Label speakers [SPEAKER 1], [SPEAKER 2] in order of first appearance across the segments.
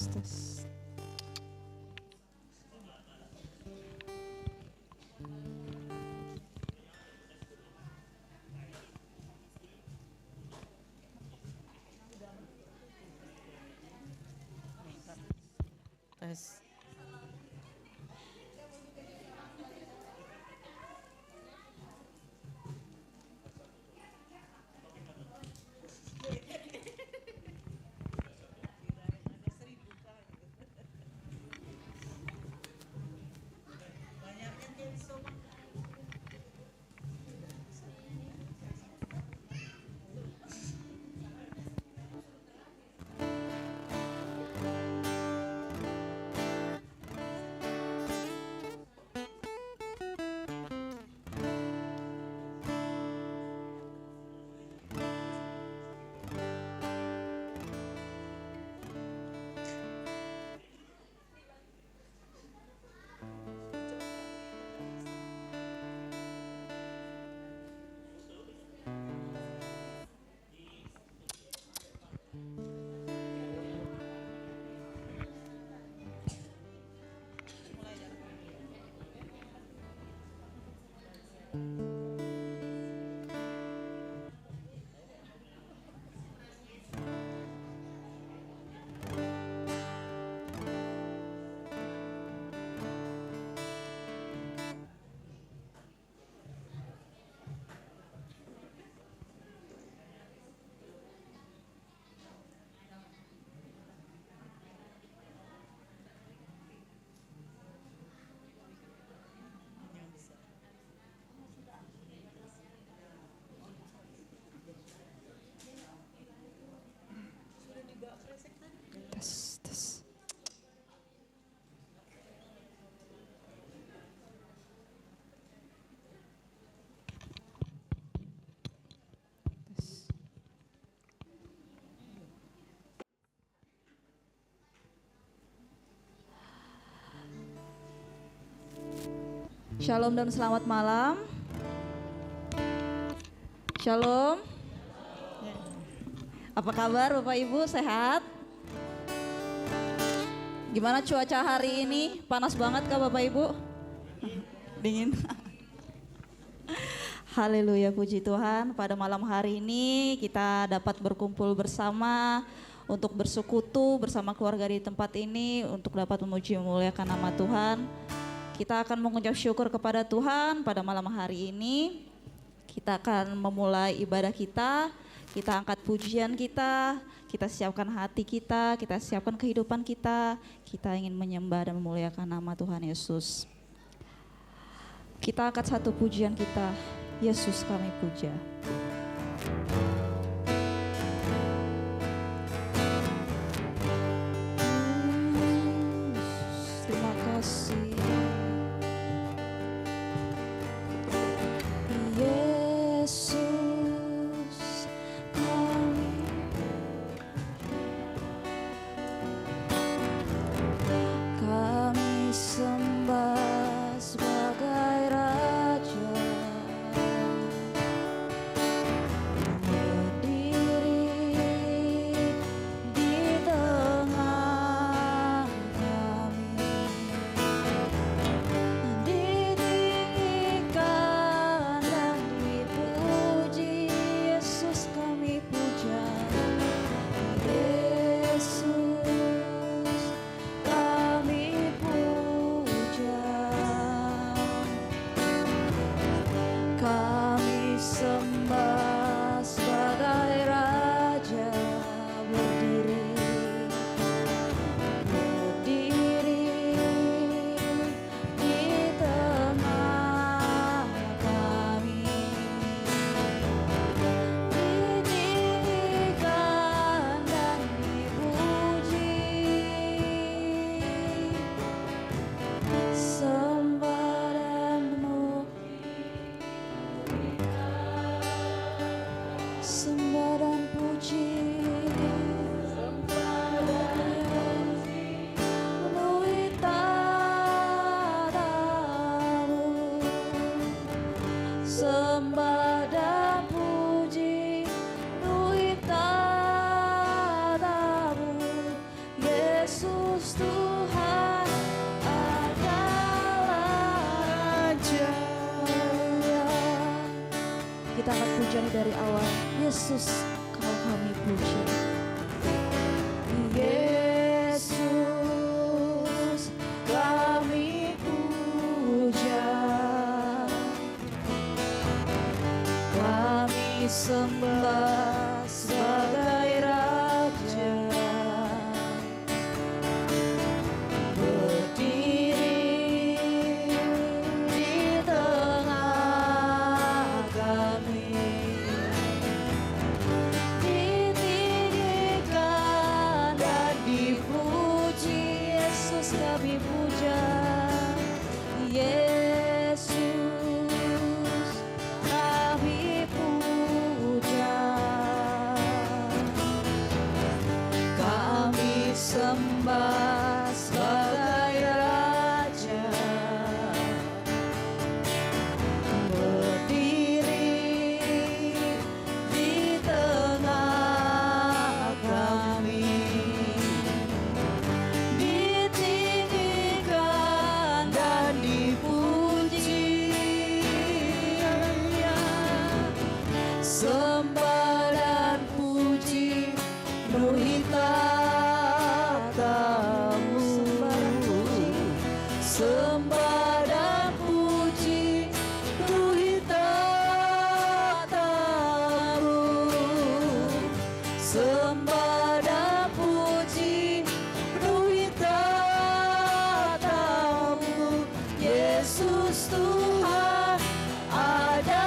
[SPEAKER 1] tes. Tes. Tes, tes. Tes. Shalom dan selamat malam. Shalom. Apa kabar Bapak Ibu, sehat? Gimana cuaca hari ini? Panas banget kah Bapak Ibu? Dingin. Haleluya, puji Tuhan. Pada malam hari ini kita dapat berkumpul bersama untuk bersekutu bersama keluarga di tempat ini untuk dapat memuji memuliakan nama Tuhan. Kita akan mengucap syukur kepada Tuhan pada malam hari ini. Kita akan memulai ibadah kita. Kita angkat pujian kita siapkan hati kita siapkan kehidupan kita. Kita ingin menyembah dan memuliakan nama Tuhan Yesus. Kita angkat satu pujian kita, Yesus kami puja. Terima kasih. Yesus kami sembah sebagai Raja. pujian dari awal. Yesus, Kau kami puji. Yesus, kami puja, kami sembah sebagai Raja. Kami puja, Yesus, kami puja, kami sembah sebagai Raja, berdiri di tengah kami. Sembah dan puji penuhi tatamu. Sembah dan puji penuhi tatamu. Sembah dan puji penuhi tatamu. Yesus Tuhan ada.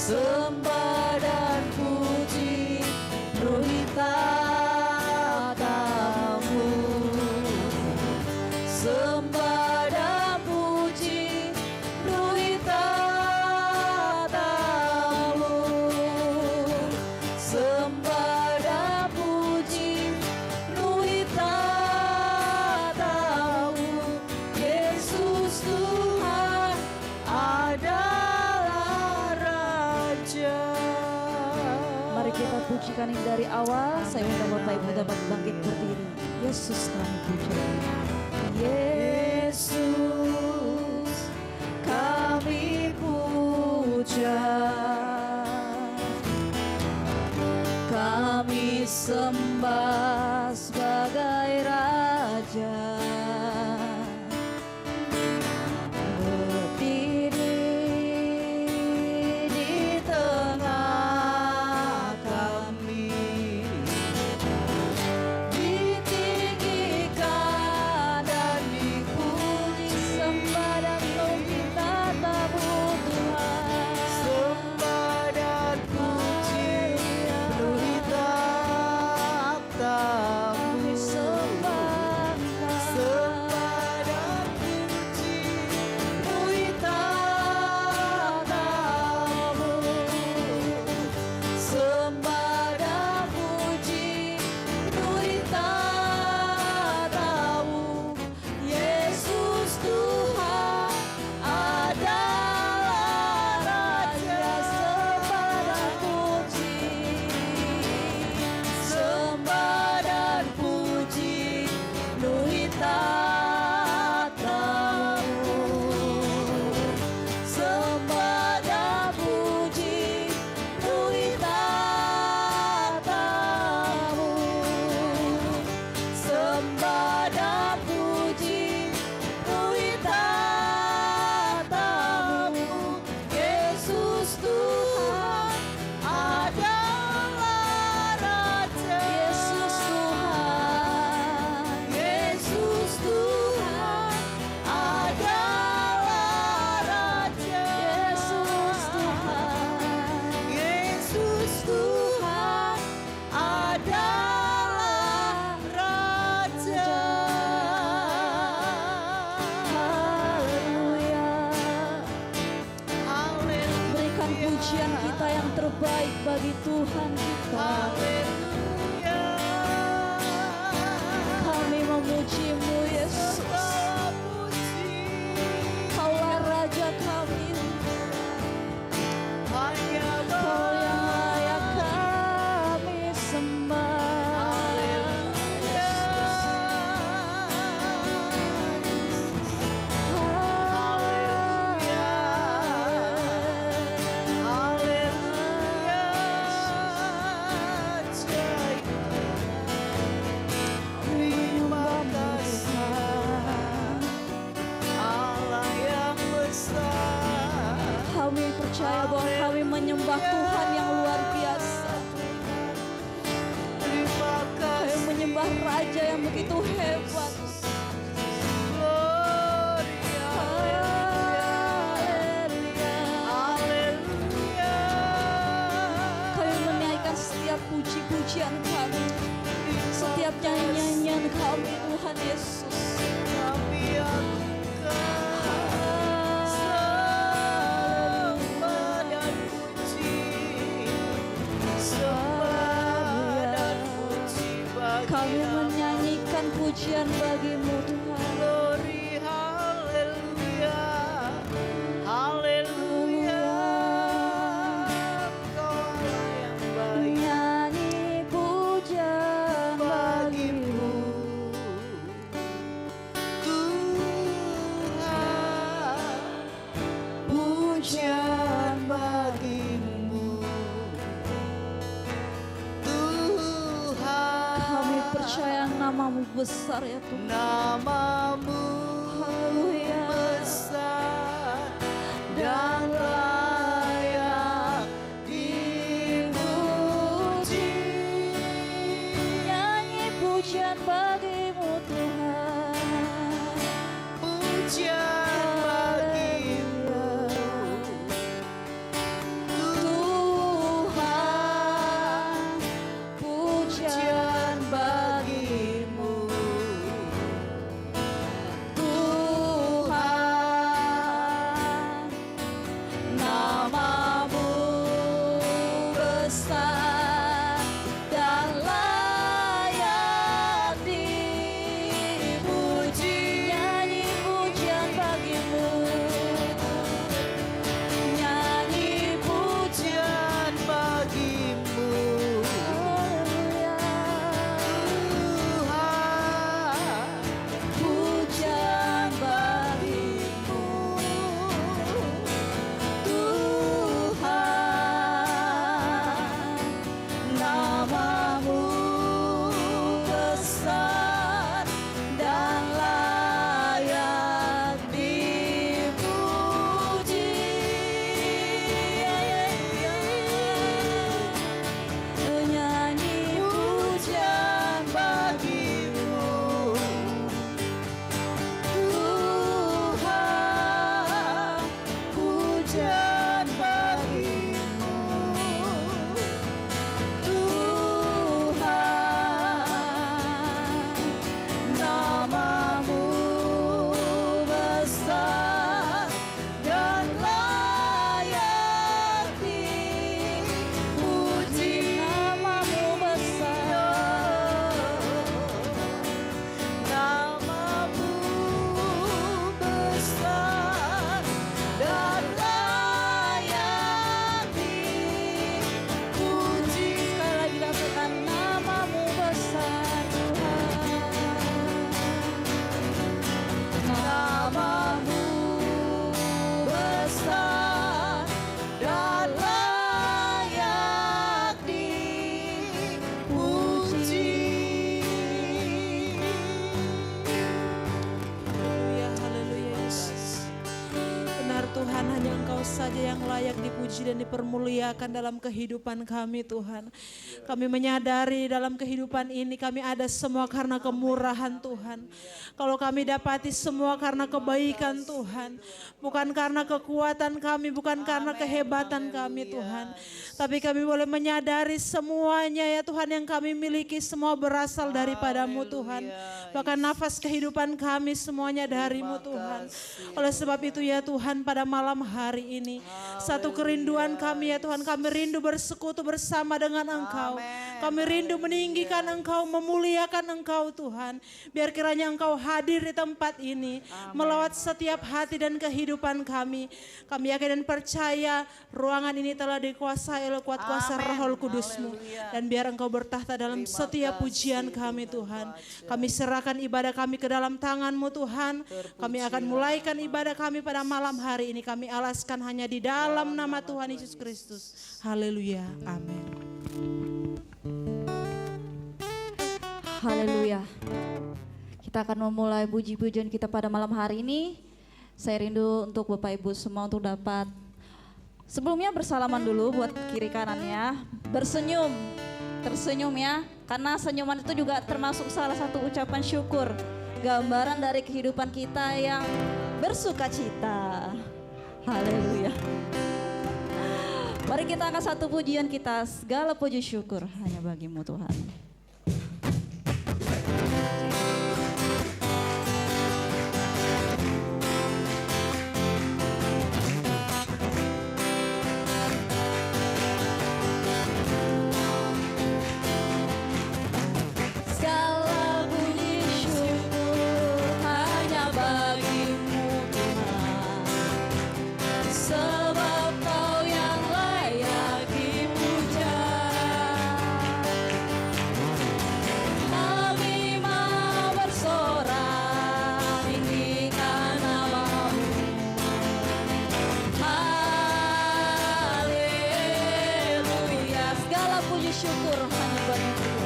[SPEAKER 1] Sembah dan puji penuhi tatamu. Sembah dan puji penuhi tatamu. Sembah dan puji penuhi tatamu. Yesus Tuhan ada. Mari kita pujikan ini dari awal. Saya minta Bapak Ibu dapat bangkit berdiri. Yesus kami puja. Yesus kami puja, kami sembah sebagai Raja. terbaik bagi Tuhan kita.
[SPEAKER 2] Haleluya.
[SPEAKER 1] Kami memuji-Mu Yesus. Kaulah Raja kami.
[SPEAKER 2] Hanya
[SPEAKER 1] Kau yang layak kami sembah.
[SPEAKER 2] Haleluya.
[SPEAKER 1] Engkaulah Raja yang begitu hebat.
[SPEAKER 2] Gloria, haleluya.
[SPEAKER 1] Kami menaikkan setiap puji-pujian kami, setiap nyanyian kami Tuhan Yesus.
[SPEAKER 2] Kami aturkan sembah dan puji, sembah dan puji
[SPEAKER 1] Kami
[SPEAKER 2] bagi
[SPEAKER 1] menyanyikan pujian bagimu Tuhan.
[SPEAKER 2] Glory, haleluya, haleluya. Engkaulah yang baik
[SPEAKER 1] Nyanyi pujian bagimu.
[SPEAKER 2] Tuhan, pujian bagimu Tuhan.
[SPEAKER 1] Kami percaya namamu besar ya Tuhan.
[SPEAKER 2] Namamu
[SPEAKER 1] Haleluya.
[SPEAKER 2] besar dan layak dipuji.
[SPEAKER 1] Nyanyi pujian bagimu Tuhan.
[SPEAKER 2] Pujian bagimu
[SPEAKER 1] Tuhan, pujian bagimu Tuhan. Namamu besar dan layak dipuji. Nyanyi pujian bagimu. Nyanyi
[SPEAKER 2] pujian bagimu
[SPEAKER 1] Haleluya.
[SPEAKER 2] Tuhan.
[SPEAKER 1] Pujian bagimu Tuhan. Namamu besar dan layak dipuji. Nyanyi pujian bagimu Tuhan, pujian bagimu Tuhan. Namamu besar dan layak dipuji. Namamu besar.
[SPEAKER 2] Namamu besar dan layak dipuji.
[SPEAKER 1] Sekali lagi katakan namamu besar Tuhan. Namamu
[SPEAKER 2] Besar dan layak dipuji.
[SPEAKER 3] Haleluya, haleluya Yesus. Benar Tuhan, hanya Engkau saja yang layak dipuji dan dipermuliakan dalam kehidupan kami Tuhan. Kami menyadari dalam kehidupan ini kami ada semua karena kemurahan Tuhan. Kalau kami dapati semua karena kebaikan Tuhan. Bukan karena kekuatan kami, bukan karena kehebatan kami Tuhan. Tapi kami boleh menyadari semuanya ya Tuhan yang kami miliki semua berasal daripadamu Tuhan. Bahkan nafas kehidupan kami semuanya darimu Tuhan. Oleh sebab itu ya Tuhan, pada malam hari ini satu kerinduan kami ya Tuhan, kami rindu bersekutu bersama dengan Engkau. Kami rindu meninggikan Engkau, memuliakan Engkau Tuhan. Biar kiranya Engkau hadir di tempat ini, melawat setiap hati dan kehidupan kami. Kami yakin dan percaya ruangan ini telah dikuasai oleh kuat kuasa Roh Kudus-Mu. Dan biar Engkau bertahta dalam setiap pujian kami Tuhan. Kami serahkan ibadah kami ke dalam tangan-Mu Tuhan. Kami akan mulaikan ibadah kami pada malam hari ini. Kami alaskan hanya di dalam nama Tuhan Yesus Kristus. Haleluya, amin.
[SPEAKER 1] Haleluya. Kita akan memulai puji-pujian kita pada malam hari ini. Saya rindu untuk Bapak Ibu semua untuk dapat sebelumnya bersalaman dulu buat kiri kanannya. Bersenyum, tersenyum ya. Karena senyuman itu juga termasuk salah satu ucapan syukur. Gambaran dari kehidupan kita yang bersuka cita. Haleluya. Mari kita angkat satu pujian kita. Segala puji syukur hanya bagimu Tuhan.
[SPEAKER 2] Segala puji syukur hanya bagimu Tuhan, sebab Kau yang layak dipuja. Kami mau bersorak tinggikan nama-Mu. Haleluya.
[SPEAKER 1] Segala puji syukur hanya bagimu Tuhan.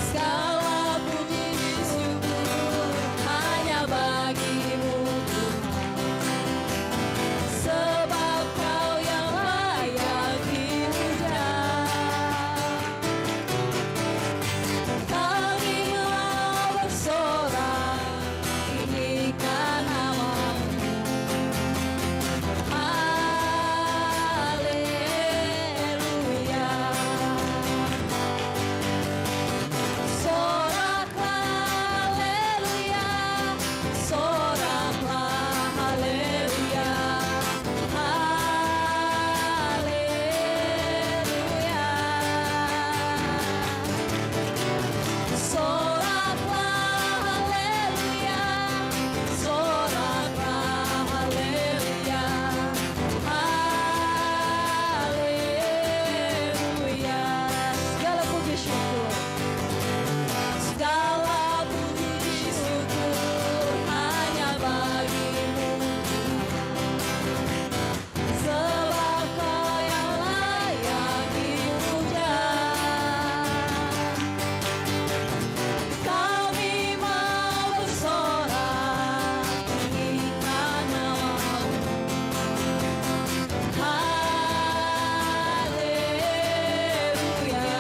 [SPEAKER 2] Segala puji syukur hanya bagimu Tuhan, sebab Kau yang layak dipuja. Kami mau bersorak tinggikan nama-Mu. Haleluya. Soraklah haleluya, soraklah haleluya, haleluya. Soraklah haleluya, soraklah haleluya, haleluya.
[SPEAKER 1] Segala puji syukur.
[SPEAKER 2] Segala puji syukur hanya bagimu Tuhan, sebab Kau yang layak dipuja. Kami mau bersorak tinggikan nama-Mu. Haleluya.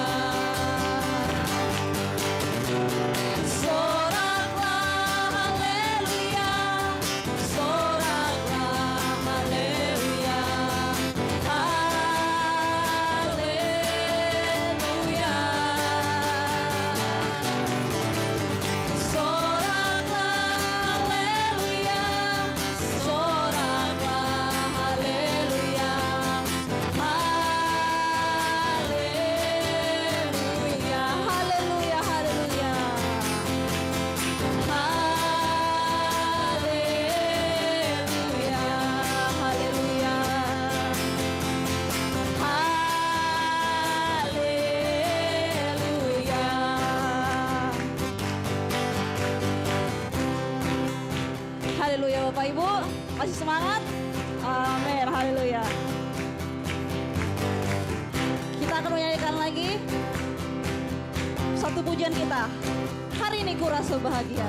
[SPEAKER 2] Soraklah haleluya, soraklah haleluya, haleluya. Soraklah haleluya, soraklah haleluya, haleluya.
[SPEAKER 1] Haleluya, haleluya.
[SPEAKER 2] Haleluya, haleluya, haleluya.
[SPEAKER 1] Haleluya Bapak Ibu. Masih semangat? Amin, haleluya. Kita akan menyanyikan lagi satu pujian kita. Hari ini ku rasa bahagia.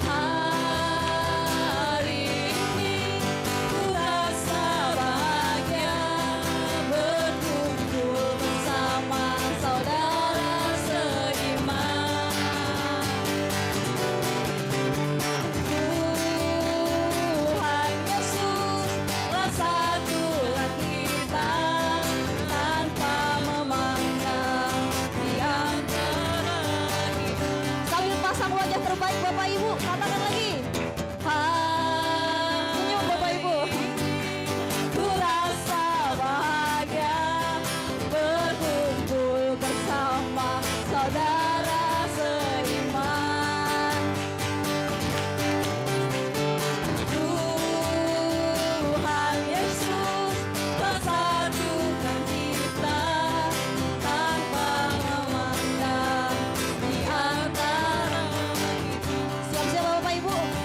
[SPEAKER 2] Hari ini ku rasa bahagia berkumpul bersama saudara seiman. Tuhan Yesus telah satukan kita tanpa memandang di antara kita.
[SPEAKER 1] Sambil pasang wajah terbaik Bapak Ibu, katakan lagi. Senyum Bapak Ibu.
[SPEAKER 2] Ku rasa bahagia berkumpul bersama saudara seiman. Tuhan Yesus telah satukan kita tanpa memandang di antara kita.
[SPEAKER 1] Siap-siap Bapak Ibu.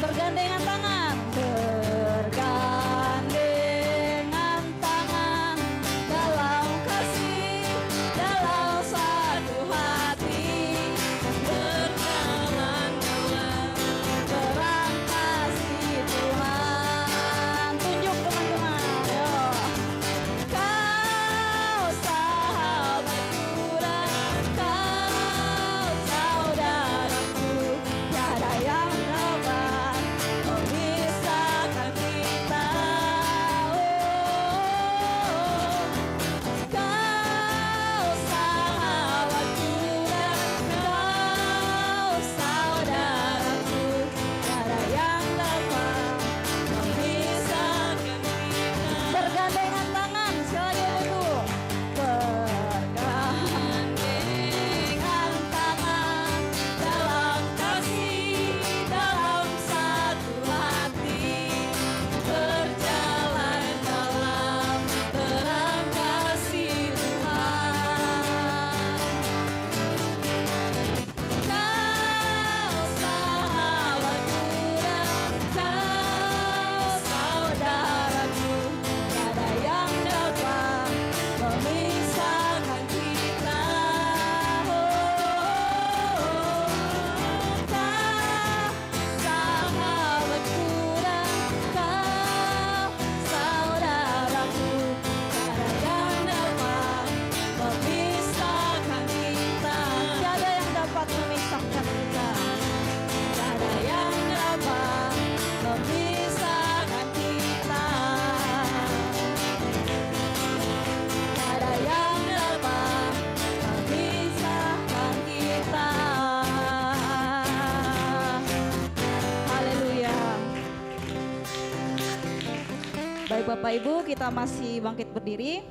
[SPEAKER 1] Baik Bapak Ibu, kita masih bangkit berdiri.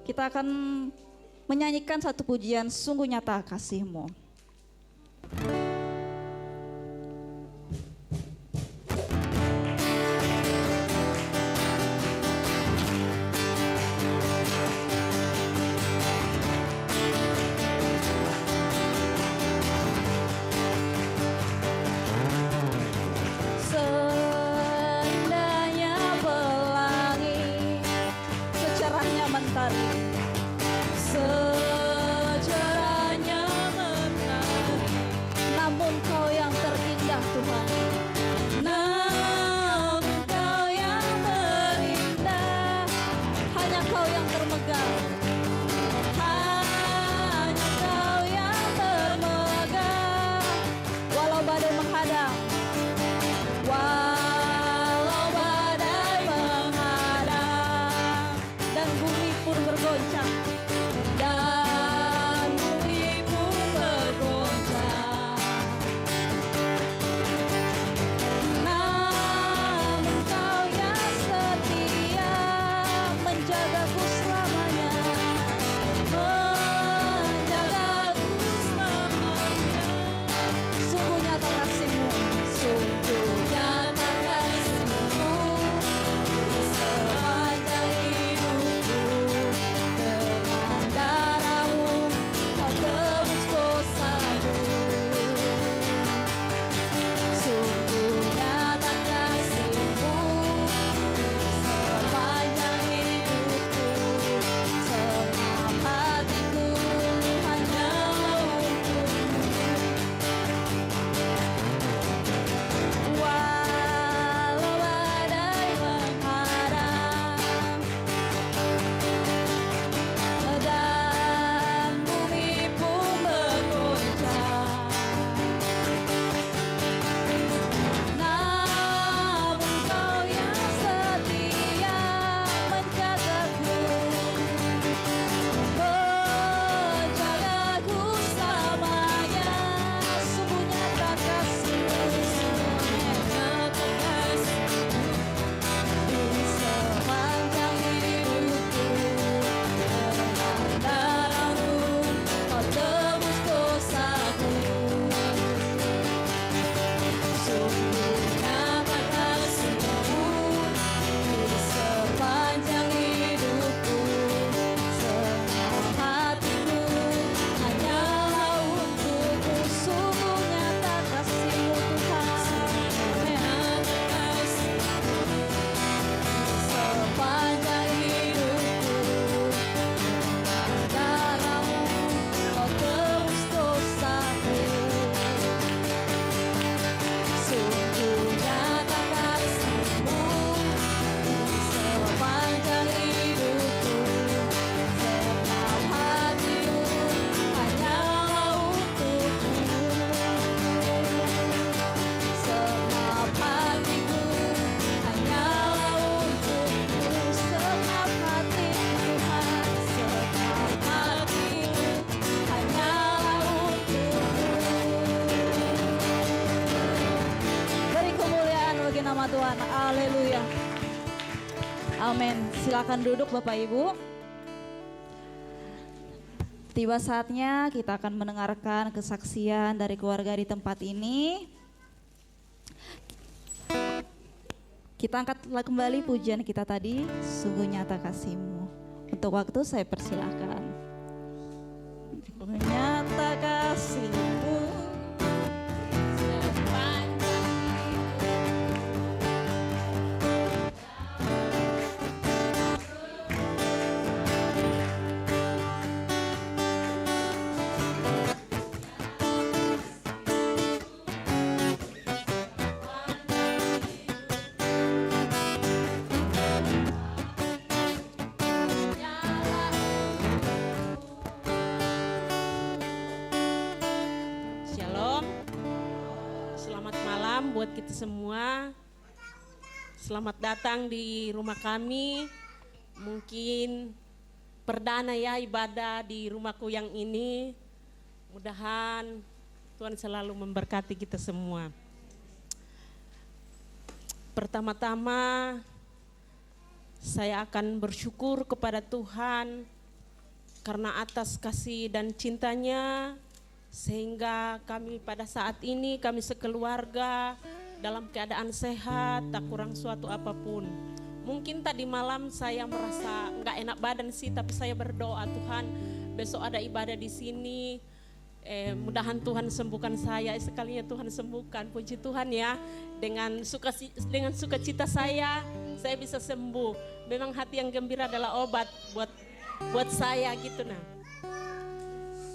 [SPEAKER 1] Kita akan menyanyikan satu pujian Sungguh Nyata Kasih-Mu.
[SPEAKER 2] Seandainya pelangi
[SPEAKER 1] Secerahnya mentari,
[SPEAKER 2] sejarahnya mentari,
[SPEAKER 1] namun Kau yang terindah Tuhan.
[SPEAKER 2] namun Kau yang terindah,
[SPEAKER 1] Hanya Kau yang termegah,
[SPEAKER 2] hanya Kau yang termegah.
[SPEAKER 1] walau badai menghadang,
[SPEAKER 2] Walau badai menghadang
[SPEAKER 1] dan bumi pun bergoncang.
[SPEAKER 2] dan bumi pun bergoncang, namun Kau yang setia menjagaku selamanya, menjagaku selamanya.
[SPEAKER 1] Sungguh nyata kasih-Mu,
[SPEAKER 2] Sungguh nyata kasih-Mu sepanjang hidupku, dengan darah-Mu Kau tebus dosaku. Sungguh nyata kasih-Mu sepanjang hidupku, segenap hatiku hanya untukmu. Walau badai menghadang dan bumi pun bergoncang, namun Kau yang setia menjagaku, menjagaku selamanya.
[SPEAKER 1] sungguh nyata kasih-Mu,
[SPEAKER 2] Nyata kasih-Mu sepanjang hidupku, dengan darah-Mu Kau tebus dosaku. Sungguh nyata kasih-Mu sepanjang hidupku, segenap hatiku hanyalah untukmu.
[SPEAKER 1] sungguh nyata kasih-Mu Tuhan.
[SPEAKER 2] Nyata kasih-Mu sepanjang hidupku, darah-Mu Kau tebus dosaku. Sungguh nyata kasih-Mu sepanjang hidupku, segenap hatiku hanyalah untukmu. Segenap hatiku hanyalah untukmu.
[SPEAKER 1] Segenap hati Tuhan,
[SPEAKER 2] Segenap hatiku hanyalah untukmu.
[SPEAKER 1] beri kemuliaan bagi nama Tuhan. Haleluya. Amin. Silakan duduk Bapak Ibu. Tiba saatnya kita akan mendengarkan kesaksian dari keluarga di tempat ini. Kita angkatlah kembali pujian kita tadi, sungguh nyata kasih-Mu. Untuk waktu saya persilahkan. Sungguh nyata kasih-Mu.
[SPEAKER 4] Shalom, selamat malam buat kita semua. Selamat datang di rumah kami. Mungkin perdana ya ibadah di rumahku yang ini. Mudahan Tuhan selalu memberkati kita semua. Pertama-tama saya akan bersyukur kepada Tuhan karena atas kasih dan cintanya, sehingga kami pada saat ini kami sekeluarga dalam keadaan sehat, tak kurang suatu apapun. Mungkin tadi malam saya merasa nggak enak badan sih, tapi saya berdoa, Tuhan besok ada ibadah di sini, mudahan Tuhan sembuhkan saya, sekalinya Tuhan sembuhkan. Puji Tuhan ya, dengan sukacita saya bisa sembuh. Memang hati yang gembira adalah obat buat saya gitu nah.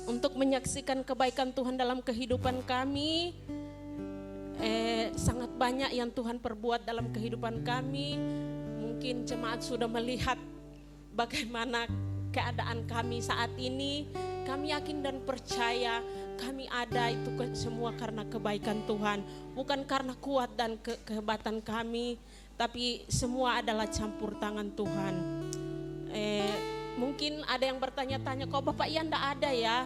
[SPEAKER 4] Untuk menyaksikan kebaikan Tuhan dalam kehidupan kami, sangat banyak yang Tuhan perbuat dalam kehidupan kami. Mungkin jemaat sudah melihat bagaimana keadaan kami saat ini. Kami yakin dan percaya kami ada itu semua karena kebaikan Tuhan. Bukan karena kuat dan kehebatan kami, tapi semua adalah campur tangan Tuhan. Mungkin ada yang bertanya-tanya, kok Bapak Ian enggak ada ya?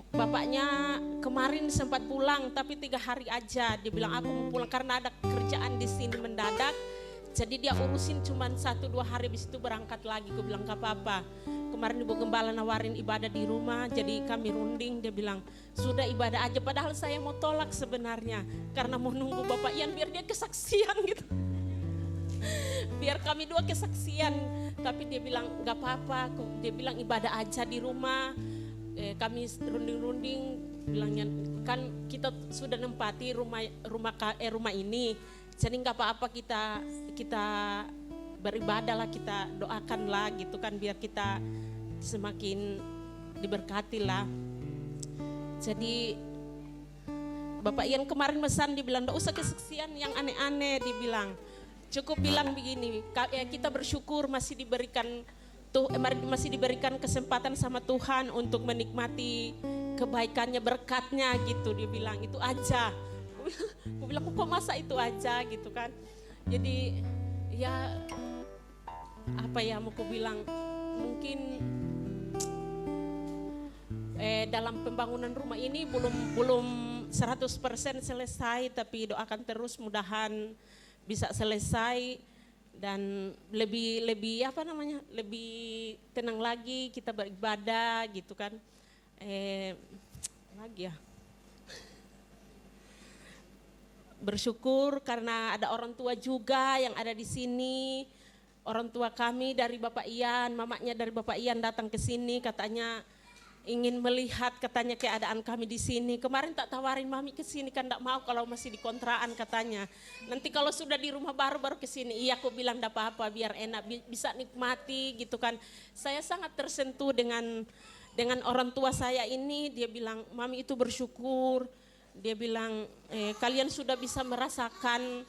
[SPEAKER 4] Bapaknya kemarin sempat pulang, tapi 3 hari aja. Dia bilang aku mau pulang karena ada kerjaan di sini mendadak. Jadi dia urusin cuma 1-2 hari, habis itu berangkat lagi. Gue bilang gak apa-apa. Kemarin Ibu Gembala nawarin ibadah di rumah, jadi kami runding. Dia bilang sudah ibadah aja. Padahal saya mau tolak sebenarnya, karena mau nunggu Bapak Ian biar dia kesaksian gitu. Biar kami 2 kesaksian. Tapi dia bilang gak apa-apa. Dia bilang ibadah aja di rumah. Kami runding-runding bilangnya kan kita sudah nempati rumah ini. Jadi nggak apa-apa kita beribadah lah, kita doakan lah gitu kan, biar kita semakin diberkati lah. Jadi Bapak Ian kemarin pesan, dibilang nggak usah kesaksian yang aneh-aneh, dibilang cukup bilang begini, kita bersyukur masih diberikan kesempatan sama Tuhan untuk menikmati kebaikannya, berkatnya gitu. Dia bilang itu aja. Aku bilang kok masa itu aja gitu kan. Jadi ya apa ya mau aku bilang, mungkin dalam pembangunan rumah ini belum 100% selesai, tapi doakan terus mudahan bisa selesai dan lebih tenang lagi kita beribadah gitu kan. Lagi ya, bersyukur karena ada orang tua juga yang ada di sini. Orang tua kami dari Bapak Ian, mamanya dari Bapak Ian datang ke sini, katanya ingin melihat katanya keadaan kami di sini. Kemarin tak tawarin mami ke sini kan, enggak mau kalau masih di kontrakan katanya. Nanti kalau sudah di rumah baru ke sini. Iya, aku bilang enggak apa-apa biar enak bisa nikmati gitu kan. Saya sangat tersentuh dengan orang tua saya ini. Dia bilang mami itu bersyukur. Dia bilang kalian sudah bisa merasakan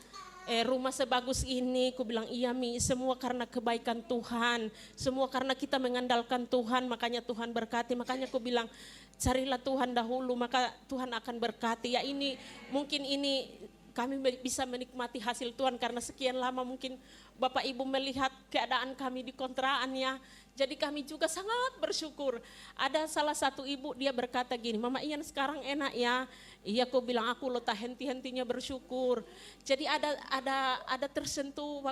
[SPEAKER 4] rumah sebagus ini. Aku bilang iya Mi, semua karena kebaikan Tuhan, semua karena kita mengandalkan Tuhan, makanya Tuhan berkati. Makanya aku bilang carilah Tuhan dahulu, maka Tuhan akan berkati. Ya ini mungkin ini kami bisa menikmati hasil Tuhan karena sekian lama mungkin Bapak Ibu melihat keadaan kami di kontraannya. Jadi kami juga sangat bersyukur. Ada salah satu ibu, dia berkata gini, Mama Ian sekarang enak ya. Iya, aku bilang aku lo tak henti-hentinya bersyukur. Jadi ada tersentuh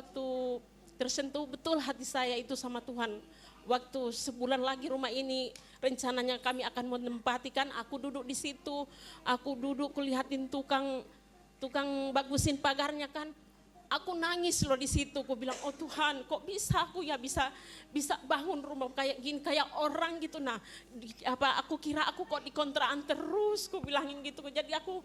[SPEAKER 4] betul hati saya itu sama Tuhan. Waktu sebulan lagi rumah ini rencananya kami akan menempati kan, aku duduk di situ, aku duduk kulihatin tukang bagusin pagarnya kan. Aku nangis loh di situ, aku bilang, oh Tuhan, kok bisa aku ya bisa bangun rumah kayak gini, kayak orang gitu. Nah, aku kira aku kok di kontrakan terus, aku bilangin gitu. Jadi aku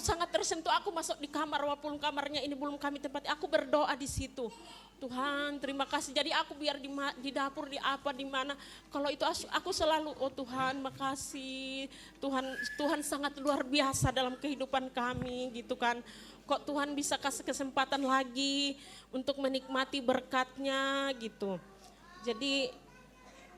[SPEAKER 4] sangat tersentuh. Aku masuk di kamar, walaupun kamarnya ini belum kami tempati, aku berdoa di situ. Tuhan, terima kasih. Jadi aku biar di dapur, di apa, di mana, kalau itu aku selalu, oh Tuhan, makasih. Tuhan sangat luar biasa dalam kehidupan kami, gitu kan. Kok Tuhan bisa kasih kesempatan lagi untuk menikmati berkatnya gitu. Jadi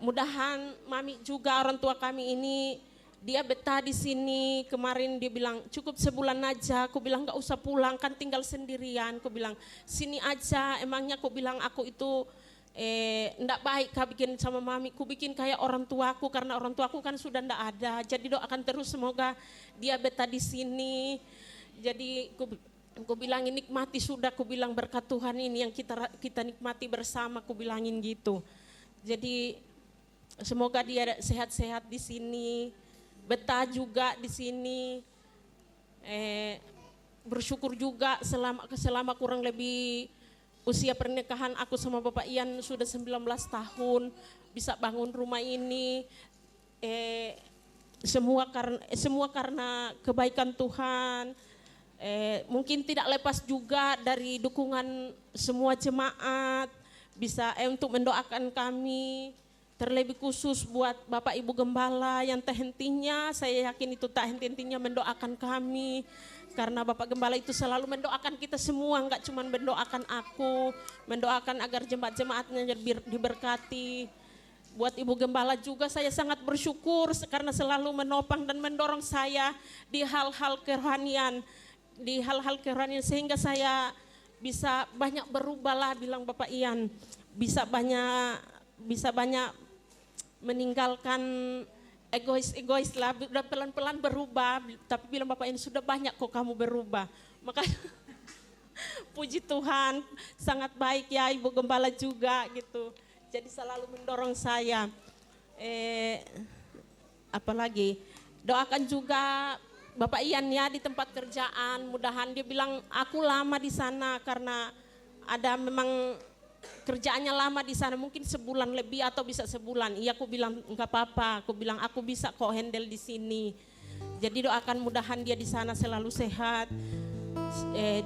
[SPEAKER 4] mudahan mami juga orang tua kami ini dia betah di sini. Kemarin dia bilang cukup sebulan aja. Aku bilang gak usah pulang kan tinggal sendirian. Aku bilang sini aja. Emangnya aku bilang aku itu enggak baik kah bikin sama mami. Aku bikin kayak orang tuaku karena orang tuaku kan sudah enggak ada. Jadi doakan terus semoga dia betah di sini. Jadi Aku bilangin nikmati sudah, aku bilang berkat Tuhan ini yang kita nikmati bersama, aku bilangin gitu. Jadi semoga dia sehat-sehat di sini, betah juga di sini. Bersyukur juga selama kurang lebih usia pernikahan aku sama Bapak Ian sudah 19 tahun bisa bangun rumah ini. Semua karena kebaikan Tuhan. Mungkin tidak lepas juga dari dukungan semua jemaat bisa untuk mendoakan kami, terlebih khusus buat Bapak Ibu Gembala yang tak hentinya, saya yakin itu tak henti-hentinya mendoakan kami, karena Bapak Gembala itu selalu mendoakan kita semua, enggak cuma mendoakan aku, mendoakan agar jemaat-jemaatnya diberkati. Buat Ibu Gembala juga saya sangat bersyukur karena selalu menopang dan mendorong saya di hal-hal kerohanian, sehingga saya bisa banyak berubah lah, bilang Bapak Ian, bisa banyak meninggalkan egois lah, udah pelan-pelan berubah. Tapi bilang Bapak Ian, sudah banyak kok kamu berubah. Maka puji Tuhan, sangat baik ya Ibu Gembala juga gitu. Jadi selalu mendorong saya. Apalagi doakan juga Bapak Ian ya di tempat kerjaan, mudahan dia bilang aku lama di sana karena ada memang kerjaannya lama di sana, mungkin sebulan lebih atau bisa sebulan. Iya, aku bilang enggak apa-apa, aku bilang aku bisa kok handle di sini. Jadi doakan mudahan dia di sana selalu sehat,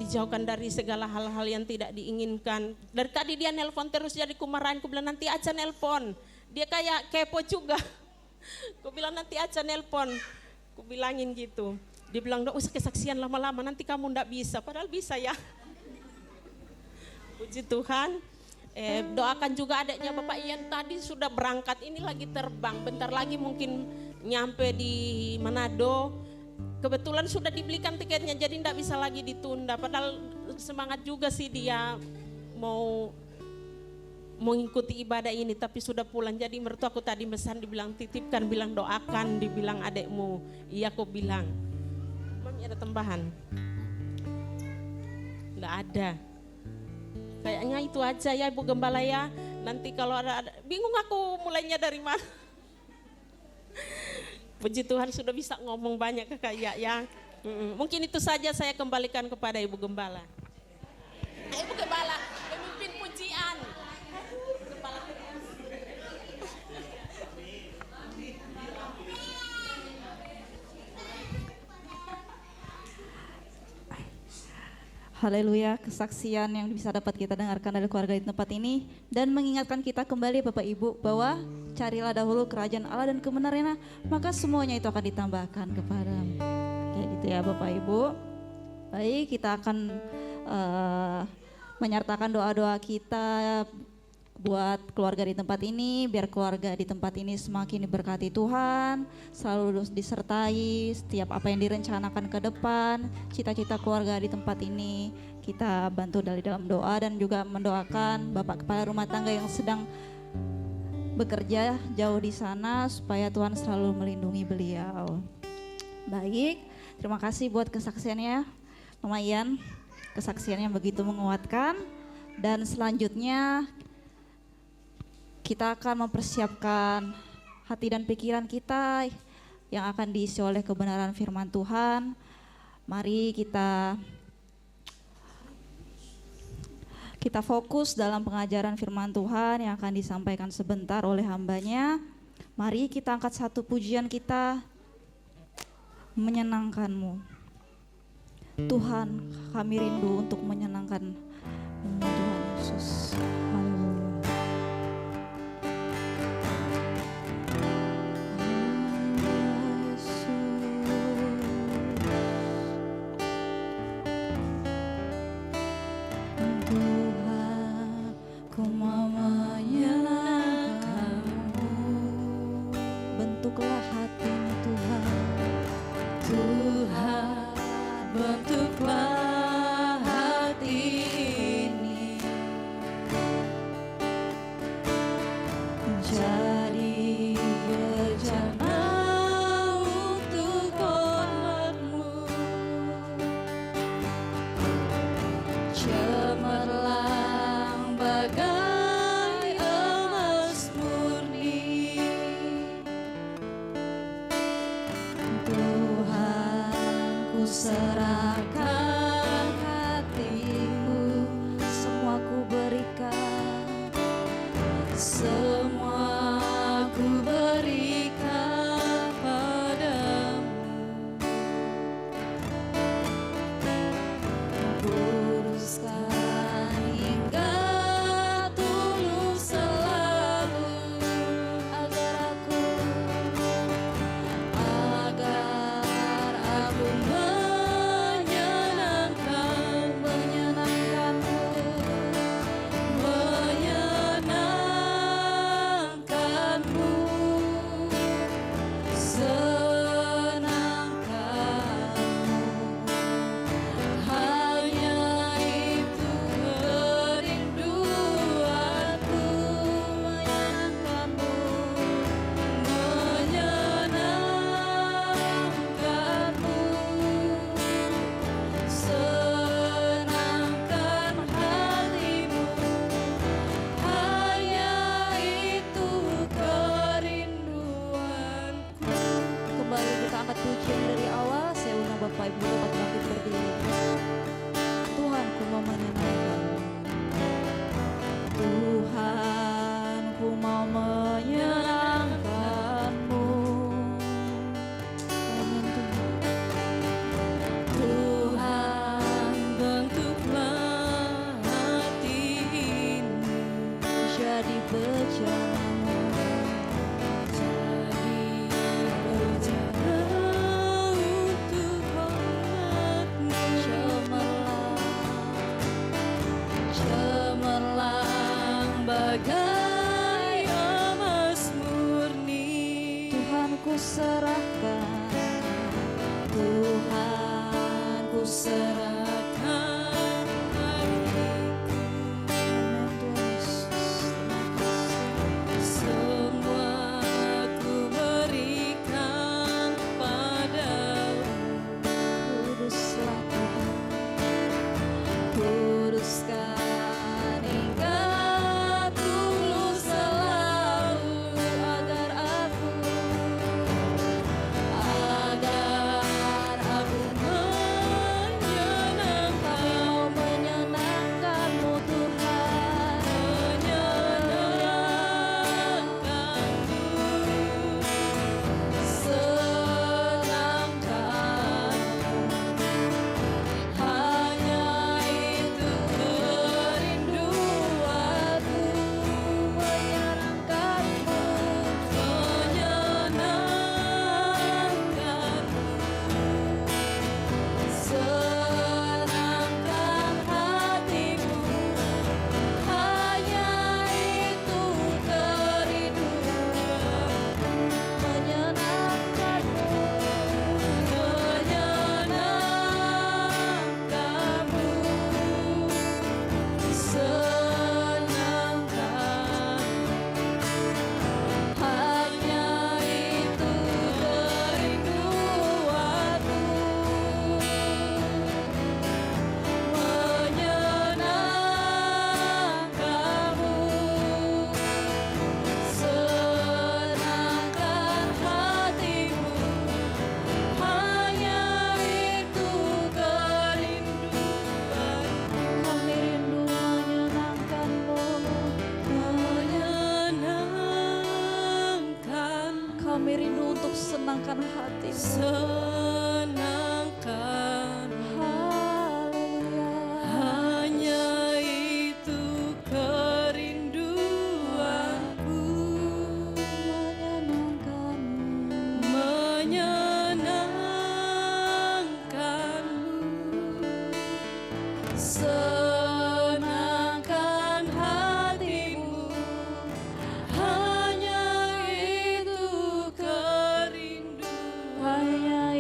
[SPEAKER 4] dijauhkan dari segala hal-hal yang tidak diinginkan. Dari tadi dia nelpon terus, jadi aku marahin, aku bilang nanti aja nelpon. Dia kayak kepo juga. Aku bilang nanti aja nelpon. Aku bilangin gitu. Dia bilang, "Nggak usah kesaksian lama-lama, nanti kamu nggak bisa." Padahal bisa ya. Puji Tuhan. Doakan juga adiknya Bapak Ian tadi sudah berangkat, ini lagi terbang. Bentar lagi mungkin nyampe di Manado. Kebetulan sudah dibelikan tiketnya, jadi nggak bisa lagi ditunda. Padahal semangat juga sih dia mau mengikuti ibadah ini, tapi sudah pulang. Jadi mertuaku tadi pesan, dibilang titipkan, bilang doakan, dibilang adekmu. Iya, aku bilang. Mami ada tambahan? Nggak ada. Kayaknya itu aja ya Ibu Gembala ya. Nanti kalau ada bingung aku mulainya dari mana. Puji Tuhan sudah bisa ngomong banyak kayak ya. Mungkin itu saja, saya kembalikan kepada Ibu Gembala. Ibu Gembala, pemimpin pujian.
[SPEAKER 1] Haleluya, kesaksian yang bisa dapat kita dengarkan dari keluarga di tempat ini dan mengingatkan kita kembali Bapak Ibu bahwa carilah dahulu kerajaan Allah dan kebenarannya, maka semuanya itu akan ditambahkan kepadamu. Kayak gitu ya Bapak Ibu. Baik, kita akan menyertakan doa-doa kita buat keluarga di tempat ini, biar keluarga di tempat ini semakin diberkati Tuhan, selalu disertai setiap apa yang direncanakan ke depan, cita-cita keluarga di tempat ini kita bantu dari dalam doa, dan juga mendoakan Bapak Kepala Rumah Tangga yang sedang bekerja jauh di sana supaya Tuhan selalu melindungi beliau. Baik, terima kasih buat kesaksiannya Mama Ian, kesaksiannya begitu menguatkan. Dan selanjutnya kita akan mempersiapkan hati dan pikiran kita yang akan diisi oleh kebenaran firman Tuhan. Mari kita fokus dalam pengajaran firman Tuhan yang akan disampaikan sebentar oleh hambanya. Mari kita angkat satu pujian kita, menyenangkan-Mu. Tuhan, kami rindu untuk menyenangkan-Mu, Tuhan Yesus. Haleluya. Bentuklah hatimu Tuhan.
[SPEAKER 2] Tuhan, bentuklah hati ini jadi bejana untuk hormat-Mu.
[SPEAKER 1] serahkan hatiku, semua ku berikan, semua ku berikan padamu. Kuduskan hingga tulus selalu, agar aku menyenangkanmu, senangkanmu. Hanya itu kerinduanku, menyenangkanmu, menyenangkanmu, senangkan hatimu. Hanya itu kerinduanku. Kembali kita angkat pujian dari awal. Saya undang Bapak Ibu dapat bangkit berdiri. Tuhan, ku mau menyenangkanmu. Tuhan, ku mau menyenangkanmu. Amin Tuhan. Tuhan, bentuklah hati ini jadi bejana, jadi bejana untuk hormat-Mu. Cemerlang bagai emas murni. Tuhan, ku serahkan, Tuhan, ku serahkan hatiku. Amin Tuhan Yesus. Semua ku berikan padamu. Kuduslah Tuhan, kuduskan hingga tulus selalu, agar aku menyenangkanmu Tuhan, senangkanmu. Hanya itu kerinduanku, menyenangkanmu, senangkan hatimu. Hanya itu kerinduanku, menyenangkanmu, senangkanmu. Hanya itu kerinduanku, menyenangkanmu, senangkan hatimu. Hanya itu kerinduanku. Kami rindu menyenangkanmu, menyenangkan. Kami rindu untuk senangkan hatimu, senangkan. Haleluya. Hanya itu kerinduanku, menyenangkanmu, menyenangkanmu, senangkan hatimu. Hanya itu kerinduan. Hanya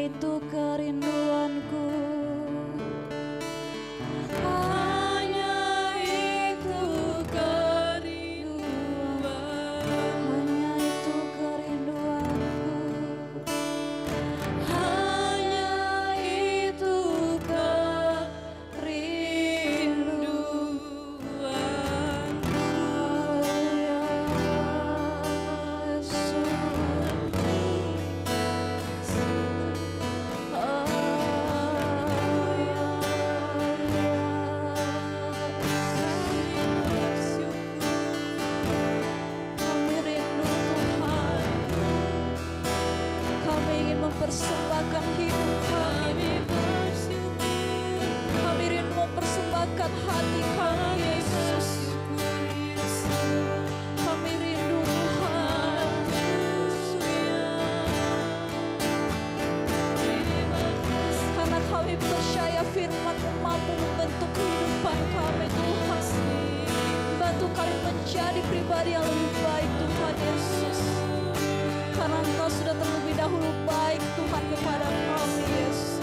[SPEAKER 1] hati kami Yesus. Kami rindu Tuhan. Karena kami percaya firman-Mu mampu membentuk kehidupan kami Tuhan. Bantu kami menjadi pribadi yang lebih baik Tuhan Yesus. Karena Engkau sudah terlebih dahulu baik Tuhan kepada kami Yesus.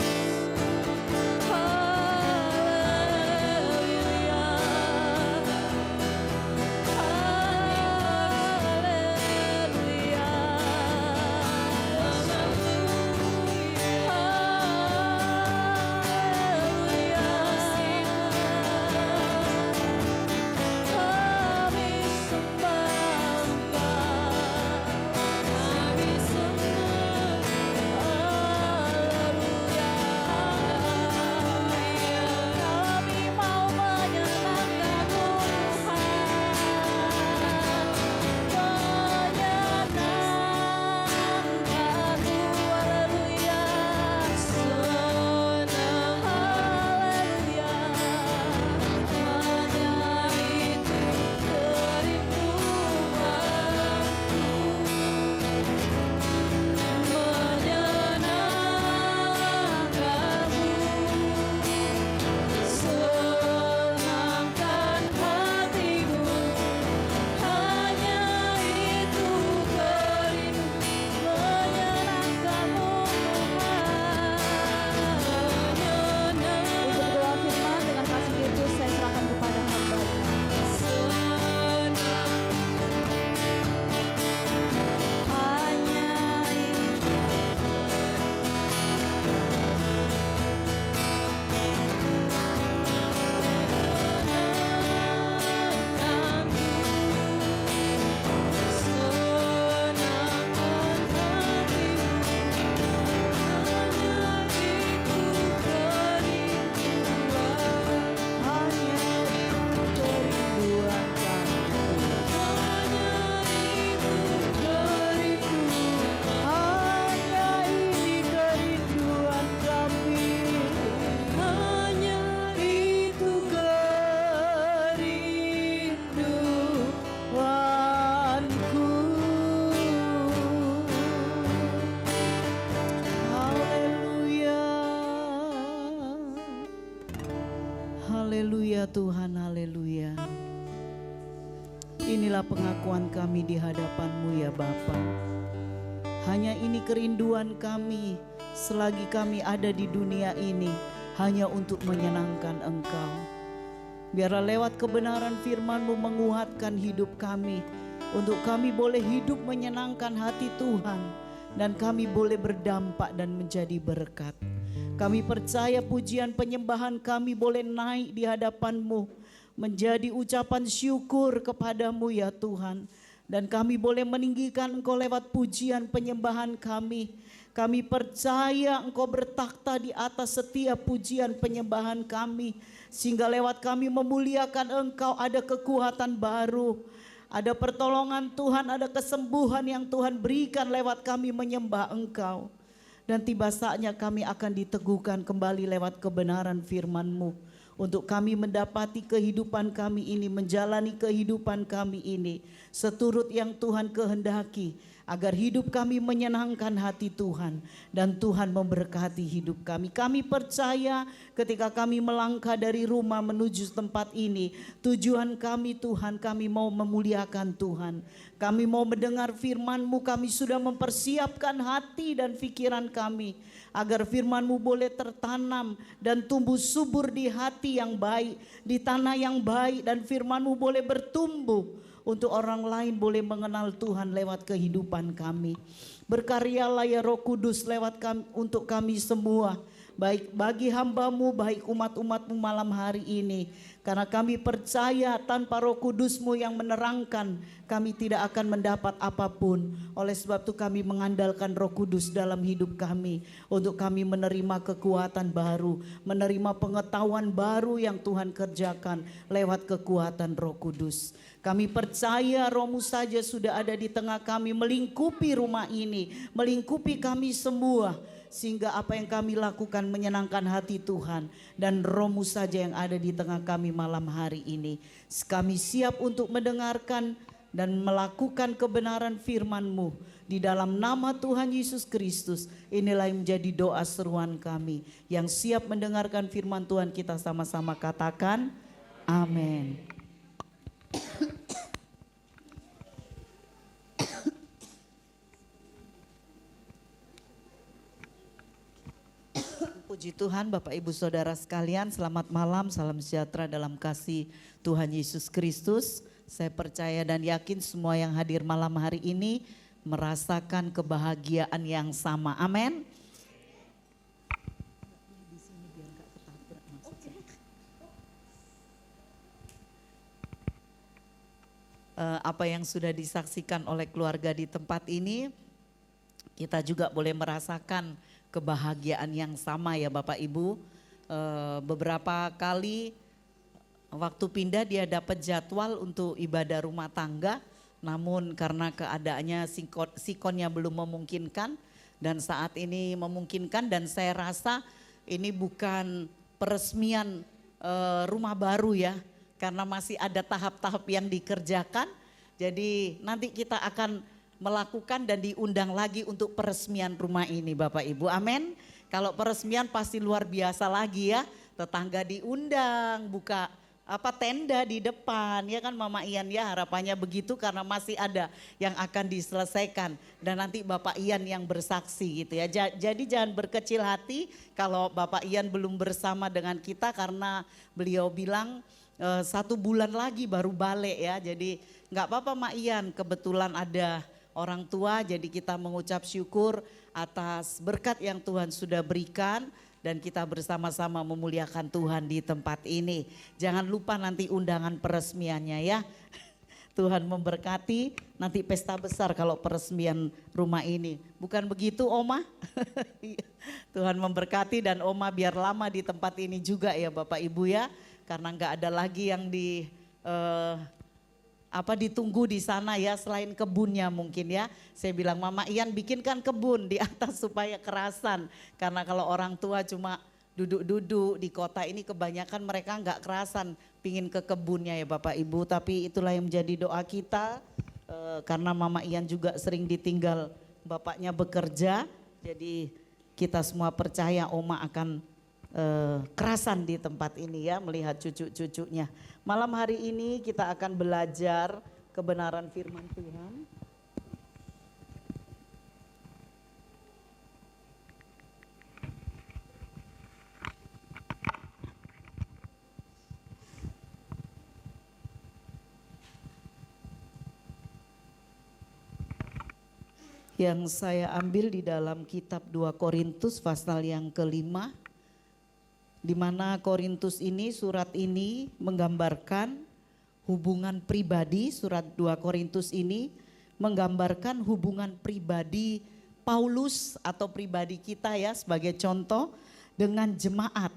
[SPEAKER 1] Haleluya. Haleluya. Kami sembah kami mau menyenangkan-Mu Tuhan, menyenangkan-Mu. Haleluya. Senang. Haleluya. Hanya itu kerinduanku, menyenangkan-Mu. Senangkan hatiku, hanya itu kerindu, menyenangkan-Mu Tuhan. Untuk doa firman dengan kasih Yesus saya serahkan kepada hamba-Nya. Hanya itu.
[SPEAKER 5] Haleluya Tuhan, haleluya. Inilah pengakuan kami di hadapan-Mu ya Bapa. Hanya ini kerinduan kami selagi kami ada di dunia ini, hanya untuk menyenangkan Engkau. Biarlah lewat kebenaran firman-Mu menguatkan hidup kami, untuk kami boleh hidup menyenangkan hati Tuhan, dan kami boleh berdampak dan menjadi berkat. Kami percaya pujian penyembahan kami boleh naik di hadapan-Mu, menjadi ucapan syukur kepada-Mu ya Tuhan. Dan kami boleh meninggikan Engkau lewat pujian penyembahan kami. Kami percaya Engkau bertakhta di atas setiap pujian penyembahan kami, sehingga lewat kami memuliakan Engkau ada kekuatan baru, ada pertolongan Tuhan, ada kesembuhan yang Tuhan berikan lewat kami menyembah Engkau. Dan tiba saatnya kami akan diteguhkan kembali lewat kebenaran firman-Mu, untuk kami mendapati kehidupan kami ini, menjalani kehidupan kami ini seturut yang Tuhan kehendaki, agar hidup kami menyenangkan hati Tuhan dan Tuhan memberkati hidup kami. Kami percaya ketika kami melangkah dari rumah menuju tempat ini, tujuan kami Tuhan, kami mau memuliakan Tuhan. Kami mau mendengar firman-Mu, kami sudah mempersiapkan hati dan pikiran kami agar firman-Mu boleh tertanam dan tumbuh subur di hati yang baik, di tanah yang baik, dan firman-Mu boleh bertumbuh untuk orang lain boleh mengenal Tuhan lewat kehidupan kami. Berkaryalah ya Roh Kudus lewat kami, untuk kami semua, baik bagi hamba-Mu, baik umat-umat-Mu malam hari ini. Karena kami percaya tanpa Roh Kudus-Mu yang menerangkan, kami tidak akan mendapat apapun. Oleh sebab itu kami mengandalkan Roh Kudus dalam hidup kami, untuk kami menerima kekuatan baru, menerima pengetahuan baru yang Tuhan kerjakan lewat kekuatan Roh Kudus. Kami percaya Roh-Mu saja sudah ada di tengah kami, melingkupi rumah ini, melingkupi kami semua. sehingga apa yang kami lakukan menyenangkan hati Tuhan, dan Roh-Mu saja yang ada di tengah kami malam hari ini. Kami siap untuk mendengarkan dan melakukan kebenaran firman-Mu di dalam nama Tuhan Yesus Kristus. Inilah yang menjadi doa seruan kami. Yang siap mendengarkan firman Tuhan, kita sama-sama katakan amin. Puji Tuhan, Bapak Ibu Saudara sekalian, selamat malam, salam sejahtera dalam kasih Tuhan Yesus Kristus. Saya percaya dan yakin semua yang hadir malam hari ini merasakan kebahagiaan yang sama. Amin. Apa yang sudah disaksikan oleh keluarga di tempat ini, kita juga boleh merasakan kebahagiaan yang sama ya Bapak Ibu. Beberapa kali waktu pindah dia dapat jadwal untuk ibadah rumah tangga, namun karena keadaannya sikonnya belum memungkinkan, dan saat ini memungkinkan, dan saya rasa ini bukan peresmian rumah baru ya, karena masih ada tahap-tahap yang dikerjakan. Jadi nanti kita akan melakukan dan diundang lagi untuk peresmian rumah ini Bapak Ibu, amin. Kalau peresmian pasti luar biasa lagi ya, tetangga diundang, buka tenda di depan ya kan Mama Ian ya, harapannya begitu karena masih ada yang akan diselesaikan dan nanti Bapak Ian yang bersaksi gitu ya. Jadi jangan berkecil hati kalau Bapak Ian belum bersama dengan kita, karena beliau bilang 1 bulan lagi baru balik ya. Jadi nggak apa-apa Mak Ian, kebetulan ada orang tua, jadi kita mengucap syukur atas berkat yang Tuhan sudah berikan dan kita bersama-sama memuliakan Tuhan di tempat ini. Jangan lupa nanti undangan peresmiannya ya. Tuhan memberkati, nanti pesta besar kalau peresmian rumah ini. Bukan begitu Oma? Tuhan memberkati, dan Oma biar lama di tempat ini juga ya Bapak Ibu ya. Karena nggak ada lagi yang ditunggu di sana ya, selain kebunnya mungkin ya. Saya bilang Mama Ian bikinkan kebun di atas supaya kerasan, karena kalau orang tua cuma duduk-duduk di kota ini kebanyakan mereka nggak kerasan, pingin ke kebunnya ya Bapak Ibu. Tapi itulah yang menjadi doa kita, karena Mama Ian juga sering ditinggal bapaknya bekerja, jadi kita semua percaya Oma akan kerasan di tempat ini ya, melihat cucu-cucunya. Malam hari ini kita akan belajar kebenaran firman Tuhan. Yang saya ambil di dalam kitab 2 Korintus pasal yang ke-5. Di mana Korintus ini, surat ini menggambarkan hubungan pribadi. Surat 2 Korintus ini menggambarkan hubungan pribadi Paulus atau pribadi kita ya, sebagai contoh dengan jemaat.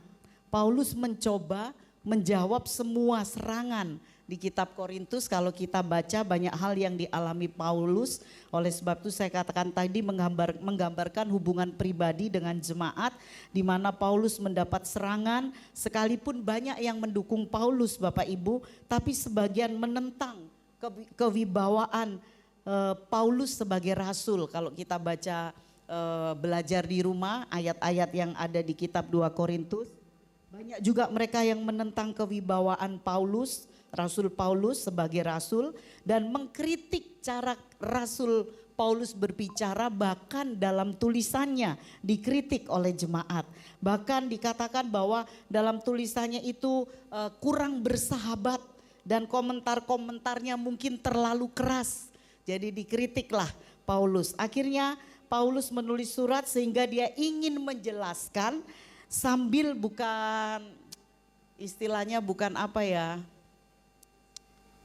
[SPEAKER 5] Paulus mencoba menjawab semua serangan di kitab Korintus. Kalau kita baca banyak hal yang dialami Paulus. Oleh sebab itu saya katakan tadi menggambarkan hubungan pribadi dengan jemaat, di mana Paulus mendapat serangan, sekalipun banyak yang mendukung Paulus Bapak Ibu, tapi sebagian menentang kewibawaan Paulus sebagai rasul. Kalau kita baca belajar di rumah ayat-ayat yang ada di kitab 2 Korintus, banyak juga mereka yang menentang kewibawaan Paulus, Rasul Paulus sebagai rasul, dan mengkritik cara Rasul Paulus berbicara, bahkan dalam tulisannya dikritik oleh jemaat. Bahkan dikatakan bahwa dalam tulisannya itu kurang bersahabat dan komentar-komentarnya mungkin terlalu keras. Jadi dikritiklah Paulus. Akhirnya Paulus menulis surat sehingga dia ingin menjelaskan sambil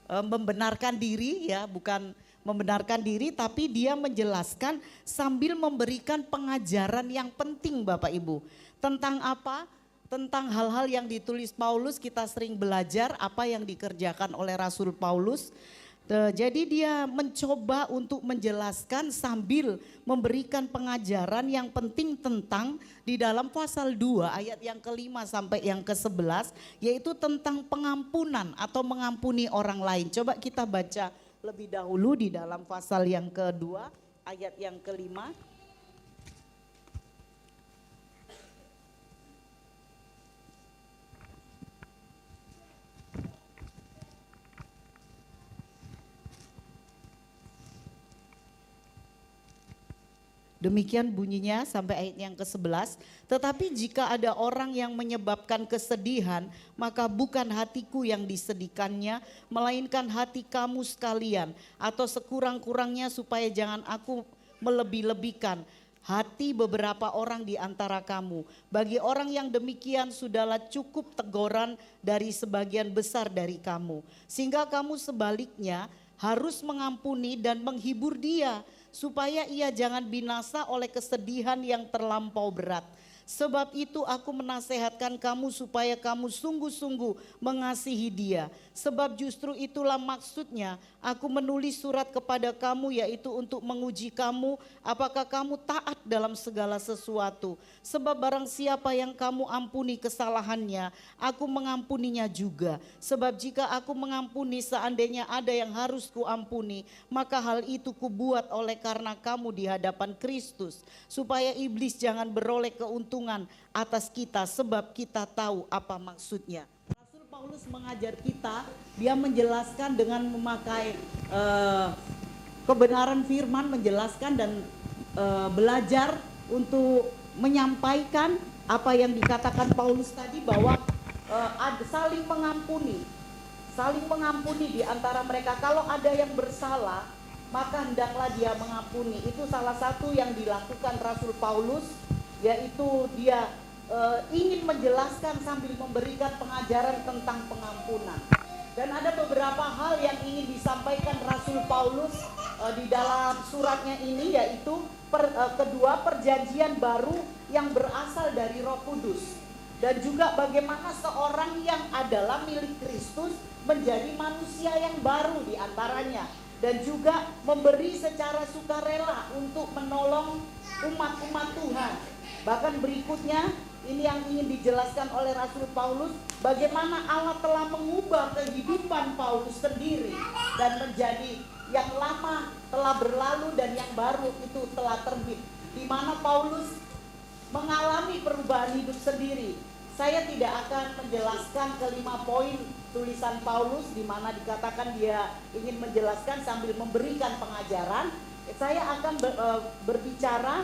[SPEAKER 5] membenarkan diri ya, bukan membenarkan diri, tapi dia menjelaskan sambil memberikan pengajaran yang penting Bapak Ibu. Tentang apa? Tentang hal-hal yang ditulis Paulus. Kita sering belajar apa yang dikerjakan oleh Rasul Paulus. Jadi dia mencoba untuk menjelaskan sambil memberikan pengajaran yang penting tentang di dalam pasal 2 ayat yang ke-5 sampai yang ke-11, yaitu tentang pengampunan atau mengampuni orang lain. Coba kita baca lebih dahulu di dalam pasal yang kedua ayat yang ke-5. Demikian bunyinya sampai ayat yang ke-11. Tetapi jika ada orang yang menyebabkan kesedihan, maka bukan hatiku yang disedihkannya, melainkan hati kamu sekalian. Atau sekurang-kurangnya supaya jangan aku melebih-lebihkan hati beberapa orang di antara kamu. Bagi orang yang demikian sudahlah cukup teguran dari sebagian besar dari kamu. Sehingga kamu sebaliknya harus mengampuni dan menghibur dia, supaya ia jangan binasa oleh kesedihan yang terlampau berat. Sebab itu aku menasehatkan kamu supaya kamu sungguh-sungguh mengasihi dia. Sebab justru itulah maksudnya aku menulis surat kepada kamu, yaitu untuk menguji kamu apakah kamu taat dalam segala sesuatu. Sebab barang siapa yang kamu ampuni kesalahannya, aku mengampuninya juga. Sebab jika aku mengampuni seandainya ada yang harus kuampuni, maka hal itu kubuat oleh karena kamu di hadapan Kristus, supaya iblis jangan beroleh keuntungan atas kita, sebab kita tahu apa maksudnya. Rasul Paulus mengajar kita, dia menjelaskan dengan memakai kebenaran firman, menjelaskan dan belajar untuk menyampaikan apa yang dikatakan Paulus tadi, bahwa saling mengampuni di antara mereka. Kalau ada yang bersalah, maka hendaklah dia mengampuni. Itu salah satu yang dilakukan Rasul Paulus, yaitu dia ingin menjelaskan sambil memberikan pengajaran tentang pengampunan. Dan ada beberapa hal yang ingin disampaikan Rasul Paulus di dalam suratnya ini, yaitu kedua, perjanjian baru yang berasal dari Roh Kudus, dan juga bagaimana seorang yang adalah milik Kristus menjadi manusia yang baru di antaranya, dan juga memberi secara sukarela untuk menolong umat-umat Tuhan. Bahkan berikutnya, ini yang ingin dijelaskan oleh Rasul Paulus, bagaimana Allah telah mengubah kehidupan Paulus sendiri, dan menjadi yang lama telah berlalu dan yang baru itu telah terbit, di mana Paulus mengalami perubahan hidup sendiri. Saya tidak akan menjelaskan ke-5 poin tulisan Paulus, di mana dikatakan dia ingin menjelaskan sambil memberikan pengajaran. Saya akan berbicara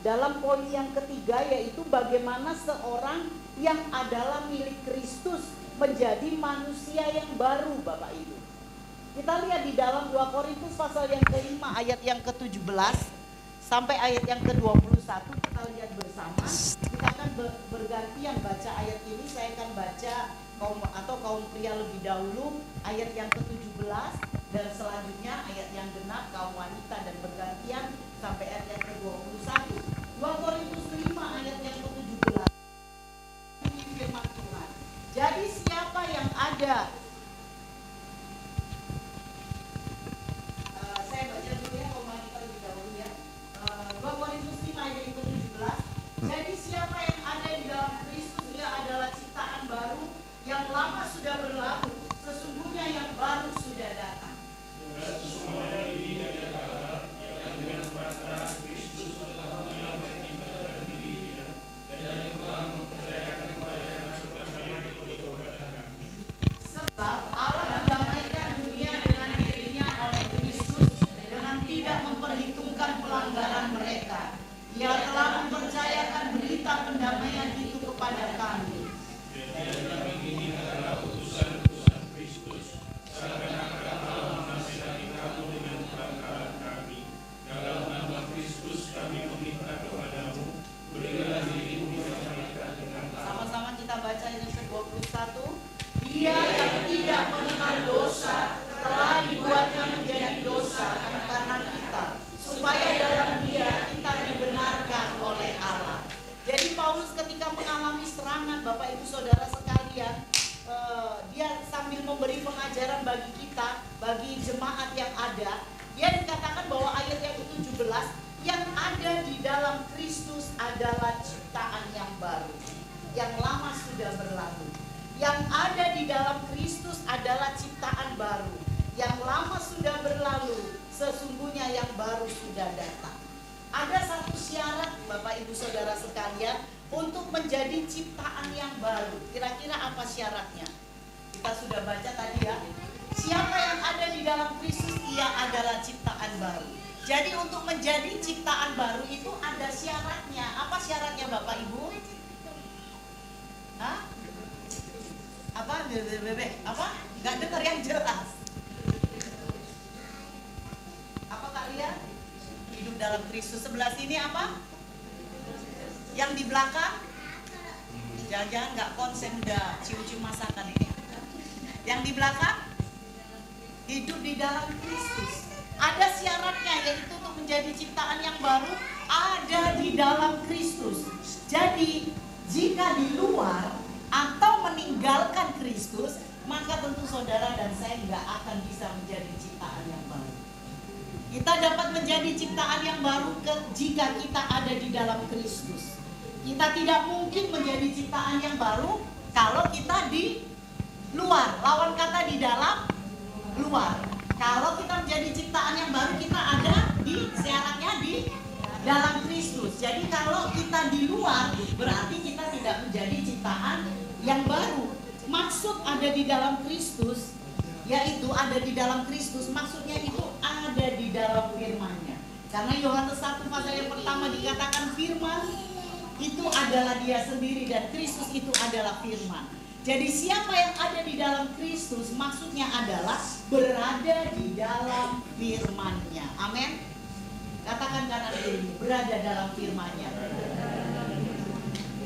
[SPEAKER 5] dalam poin yang ketiga, yaitu bagaimana seorang yang adalah milik Kristus menjadi manusia yang baru, Bapak Ibu. Kita lihat di dalam 2 Korintus pasal yang ke-5 ayat yang ke-17 sampai ayat yang ke-21, kita lihat bersama. Kita akan bergantian baca ayat ini. Saya akan baca kaum pria lebih dahulu ayat yang ke-17, dan selanjutnya ayat yang genap kaum wanita, dan bergantian sampai ayat yang ke-21. 2 Korintus 5 ayat yang ke-17. Ini firman Tuhan. Jadi siapa yang ada, saya baca dulu ya kaum wanita lebih dahulu ya. 2 Korintus 5 ayat yang ke-17. Jadi siapa yang ada di dalam Kristus, dia adalah ciptaan baru, yang lama sudah berlalu, sesungguhnya yang baru sudah datang. Sebab Allah mendamaikan dunia dengan dirinya oleh Kristus, dengan tidak memperhitungkan pelanggaran mereka. Ia telah mempercayakan berita pendamaian itu kepada kami. Sama-sama kita baca yang ke-21. Dia yang tidak mengenal dosa telah dibuatnya menjadi dosa karena kita, supaya dalam dia kita dibenarkan oleh Allah. Jadi Paulus ketika mengalami serangan, Bapak Ibu Saudara sekalian, dia sambil memberi pengajaran bagi kita bagi jemaat yang ada, dia dikatakan bahwa ayat yang ke-17, yang ada di dalam Kristus adalah ciptaan yang baru. Yang lama sudah berlalu. Yang ada di dalam Kristus adalah ciptaan baru. Yang lama sudah berlalu, sesungguhnya yang baru sudah datang. Ada satu syarat Bapak Ibu Saudara sekalian untuk menjadi ciptaan yang baru. Kira-kira apa syaratnya? Kita sudah baca tadi ya. Siapa yang ada di dalam Kristus, ia adalah ciptaan baru. Jadi untuk menjadi ciptaan baru itu ada syaratnya. Apa syaratnya Bapak Ibu? Hah? Apa? Apa? Gak dengar yang jelas. Apa kalian? Hidup dalam Kristus. Sebelah sini apa? Yang di belakang? Jangan-jangan gak konsen, udah cium-cium masakan ini. Yang di belakang? Hidup di dalam Kristus. Ada syaratnya, yaitu untuk menjadi ciptaan yang baru ada di dalam Kristus. Jadi jika di luar atau meninggalkan Kristus, maka tentu saudara dan saya nggak akan bisa menjadi ciptaan yang baru. Kita dapat menjadi ciptaan yang baru jika kita ada di dalam Kristus. Kita tidak mungkin menjadi ciptaan yang baru kalau kita di luar. Lawan kata di dalam, luar. Kalau kita menjadi ciptaan yang baru, kita ada di syaratnya di dalam Kristus. Jadi kalau kita di luar, berarti kita tidak menjadi ciptaan yang baru. Maksud ada di dalam Kristus, yaitu ada di dalam Kristus, maksudnya itu ada di dalam firman-Nya. Karena Yohanes 1 pasal yang pertama dikatakan firman itu adalah Dia sendiri dan Kristus itu adalah firman. Jadi siapa yang ada di dalam Kristus maksudnya adalah berada di dalam firman-Nya. Amin. Katakan kanan kiri, berada dalam firman-Nya.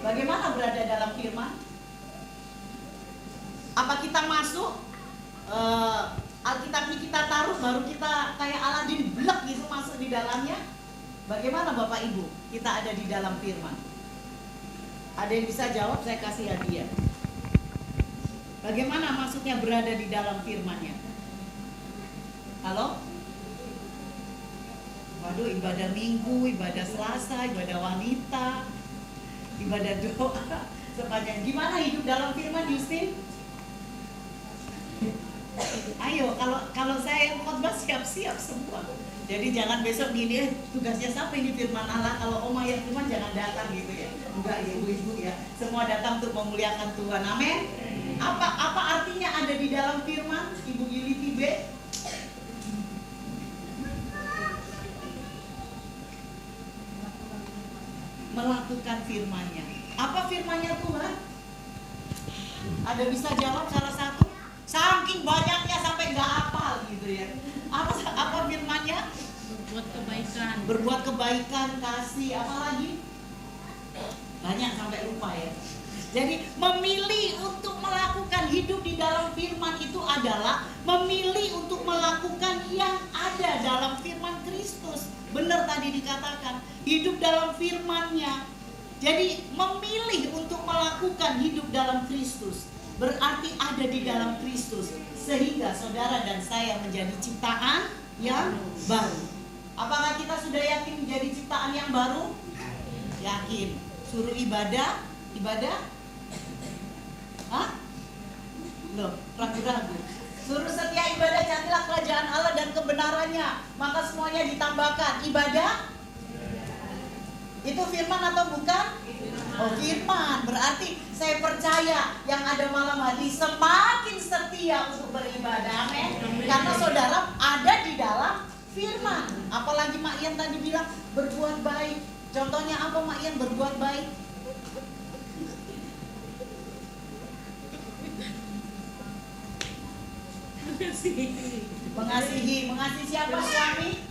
[SPEAKER 5] Bagaimana berada dalam firman? Apa kita masuk Alkitabnya kita taruh baru kita kayak Aladin blek gitu masuk di dalamnya? Bagaimana Bapak Ibu kita ada di dalam firman? Ada yang bisa jawab, saya kasih hadiah. Bagaimana maksudnya berada di dalam firman-Nya? Halo? Waduh, ibadah minggu, ibadah selasa, ibadah wanita, ibadah doa sepanjang. Gimana hidup dalam firman, Justin? Ayo, kalau saya yang khotbah siap-siap semua. Jadi jangan besok gini, tugasnya siapa ini firman Allah, kalau Oma yang firman jangan datang gitu ya. Enggak ya ibu-ibu ya, semua datang untuk memuliakan Tuhan. Amin. Apa artinya ada di dalam firman, Ibu Yuli Tibe? Melakukan firman-Nya. Apa firman-Nya Tuhan? Ada bisa jawab salah satu? Saking banyaknya sampai nggak hafal gitu ya. Apa firman-Nya?
[SPEAKER 4] Berbuat kebaikan.
[SPEAKER 5] Berbuat kebaikan, kasih, apa lagi? Banyak sampai lupa ya. Jadi memilih untuk melakukan hidup di dalam firman itu adalah memilih untuk melakukan yang ada dalam firman Kristus. Benar tadi dikatakan, hidup dalam firman-Nya. Jadi memilih untuk melakukan hidup dalam Kristus berarti ada di dalam Kristus, sehingga saudara dan saya menjadi ciptaan yang baru. Apakah kita sudah yakin menjadi ciptaan yang baru? Yakin. Suruh ibadah? Hah? Loh, ragu-ragu. Suruh setia ibadah, carilah kerajaan Allah dan kebenarannya, maka semuanya ditambahkan. Ibadah? Itu firman atau bukan? Oh, firman. Berarti saya percaya yang ada malam hari semakin setia untuk beribadah. Amin. Karena saudara ada di dalam firman. Apalagi Mak Ian tadi bilang berbuat baik. Contohnya apa Mak Ian berbuat baik? Mengasihi siapa suami?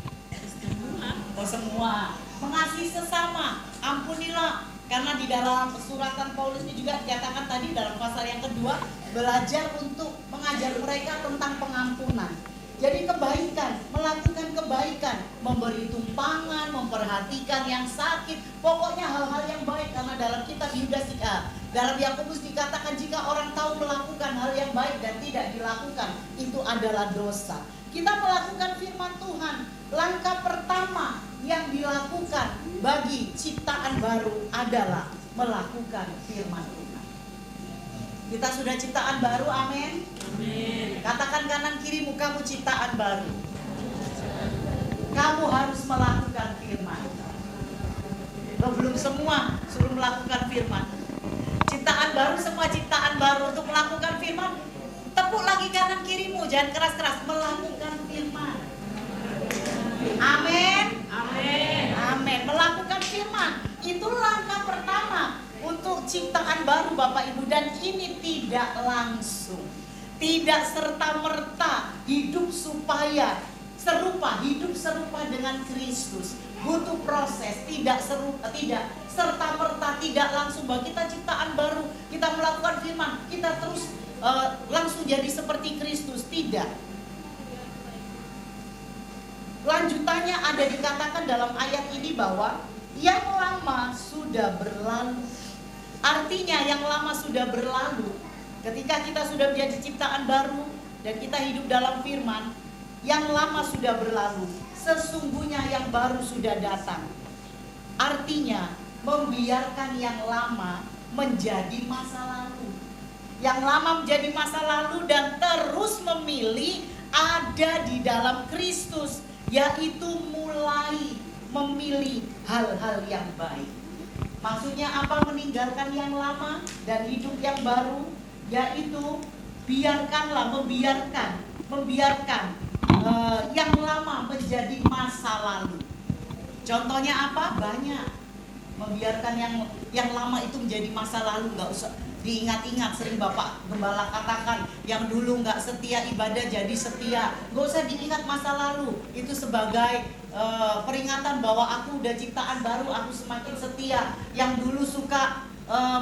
[SPEAKER 5] Oh semua. Mengasihi sesama, ampunilah. Karena di dalam suratan Paulus ini juga dikatakan tadi dalam pasal yang kedua, belajar untuk mengajar mereka tentang pengampunan. Jadi kebaikan, melakukan kebaikan, memberi tumpangan, memperhatikan yang sakit, pokoknya hal-hal yang baik. Karena dalam kitab Yudas, dalam Yakobus dikatakan jika orang tahu melakukan hal yang baik dan tidak dilakukan, itu adalah dosa. kita melakukan firman Tuhan. Langkah pertama yang dilakukan bagi ciptaan baru adalah melakukan firman Tuhan. Kita sudah ciptaan baru, amin. Katakan kanan kirimu, kamu ciptaan baru. Kamu harus melakukan firman. Loh, belum semua suruh melakukan firman. Ciptaan baru, semua ciptaan baru untuk melakukan firman. Tepuk lagi kanan kirimu, jangan keras-keras, melakukan firman. Amin. Amin. Amin. Melakukan firman itu langkah pertama untuk ciptaan baru Bapak Ibu, dan ini tidak langsung. Tidak serta-merta hidup supaya hidup serupa dengan Kristus. Butuh proses, tidak serta-merta, tidak langsung bahwa kita ciptaan baru, kita melakukan firman, kita terus langsung jadi seperti Kristus. Tidak. Lanjutannya ada dikatakan dalam ayat ini bahwa yang lama sudah berlalu. Artinya yang lama sudah berlalu. Ketika kita sudah menjadi ciptaan baru dan kita hidup dalam firman, yang lama sudah berlalu, sesungguhnya yang baru sudah datang. Artinya membiarkan yang lama menjadi masa lalu. Yang lama menjadi masa lalu dan terus memilih ada di dalam Kristus, yaitu mulai memilih hal-hal yang baik. Maksudnya apa meninggalkan yang lama dan hidup yang baru? Yaitu membiarkan yang lama menjadi masa lalu. Contohnya apa? Banyak. Membiarkan yang lama itu menjadi masa lalu, nggak usah diingat-ingat. Sering Bapak Gembala katakan, yang dulu nggak setia ibadah jadi setia. Nggak usah diingat masa lalu. Itu sebagai peringatan bahwa aku udah ciptaan baru, aku semakin setia. Yang dulu suka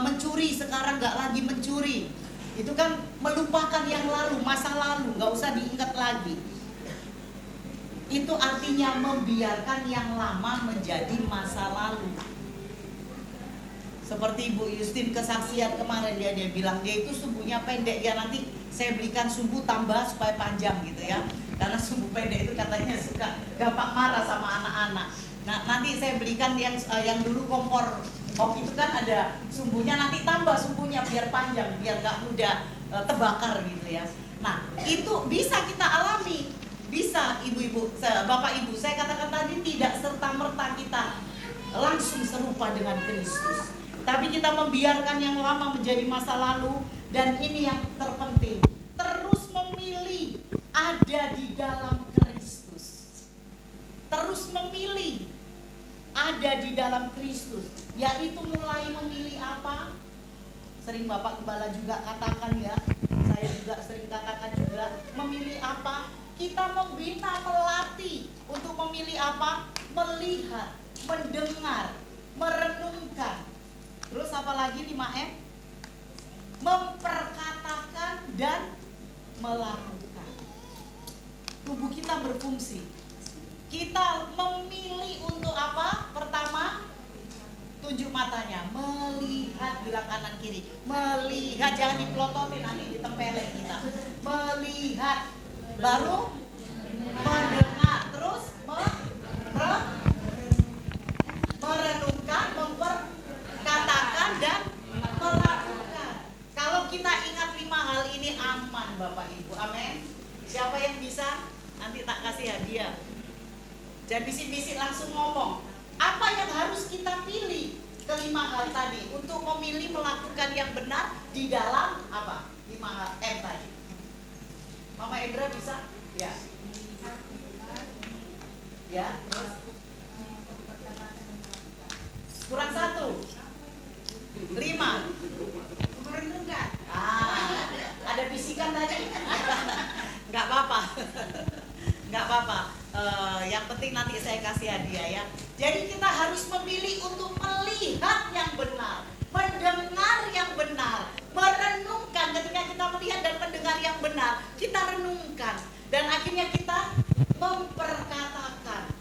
[SPEAKER 5] mencuri, sekarang nggak lagi mencuri. Itu kan melupakan yang lalu, masa lalu, nggak usah diingat lagi. Itu artinya membiarkan yang lama menjadi masa lalu. Seperti Ibu Justin kesaksian kemarin, dia bilang dia itu sumbunya pendek, ya nanti saya belikan sumbu tambah supaya panjang gitu ya. Karena sumbu pendek itu katanya suka gampang marah sama anak-anak. Nah, nanti saya belikan yang dulu kompor itu kan ada sumbunya, nanti tambah sumbunya biar panjang, biar gak mudah terbakar gitu ya. Nah, itu bisa kita alami. Bisa ibu-ibu, bapak ibu, saya katakan tadi tidak serta-merta kita langsung serupa dengan Kristus. Tapi kita membiarkan yang lama menjadi masa lalu. Dan ini yang terpenting, terus memilih ada di dalam Kristus. Terus memilih ada di dalam Kristus, yaitu mulai memilih apa? Sering Bapak Gembala juga katakan ya, saya juga sering katakan juga, memilih apa? Kita membina, melatih untuk memilih apa? Melihat, mendengar, merenungkan. Terus apa lagi 5M? Memperkatakan dan melakukan. Tubuh kita berfungsi. Kita memilih untuk apa? Pertama, tunjuk matanya, melihat, bilang kanan kiri. Melihat, jangan dipelototin nanti ditempelin kita. Melihat, baru mendengar, terus merenungkan, memperkatakan dan melakukan. Kalau kita ingat 5 hal ini aman Bapak Ibu, amin. Siapa yang bisa? Nanti tak kasih hadiah. Jangan bisik-bisik, langsung ngomong. Apa yang harus kita pilih? Ke-5 hal tadi, untuk memilih melakukan yang benar di dalam apa? 5 hal M tadi. Mama Indra bisa? Ya. Ya, terus kurang 1. 5. Merenungkan. Ada bisikan tadi. Enggak apa-apa. Enggak apa-apa. Yang penting nanti saya kasih hadiah ya. Jadi kita harus memilih untuk melihat yang benar, mendengar yang benar, merenungkan. Ketika kita melihat dan mendengar yang benar, kita renungkan dan akhirnya kita memperkatakan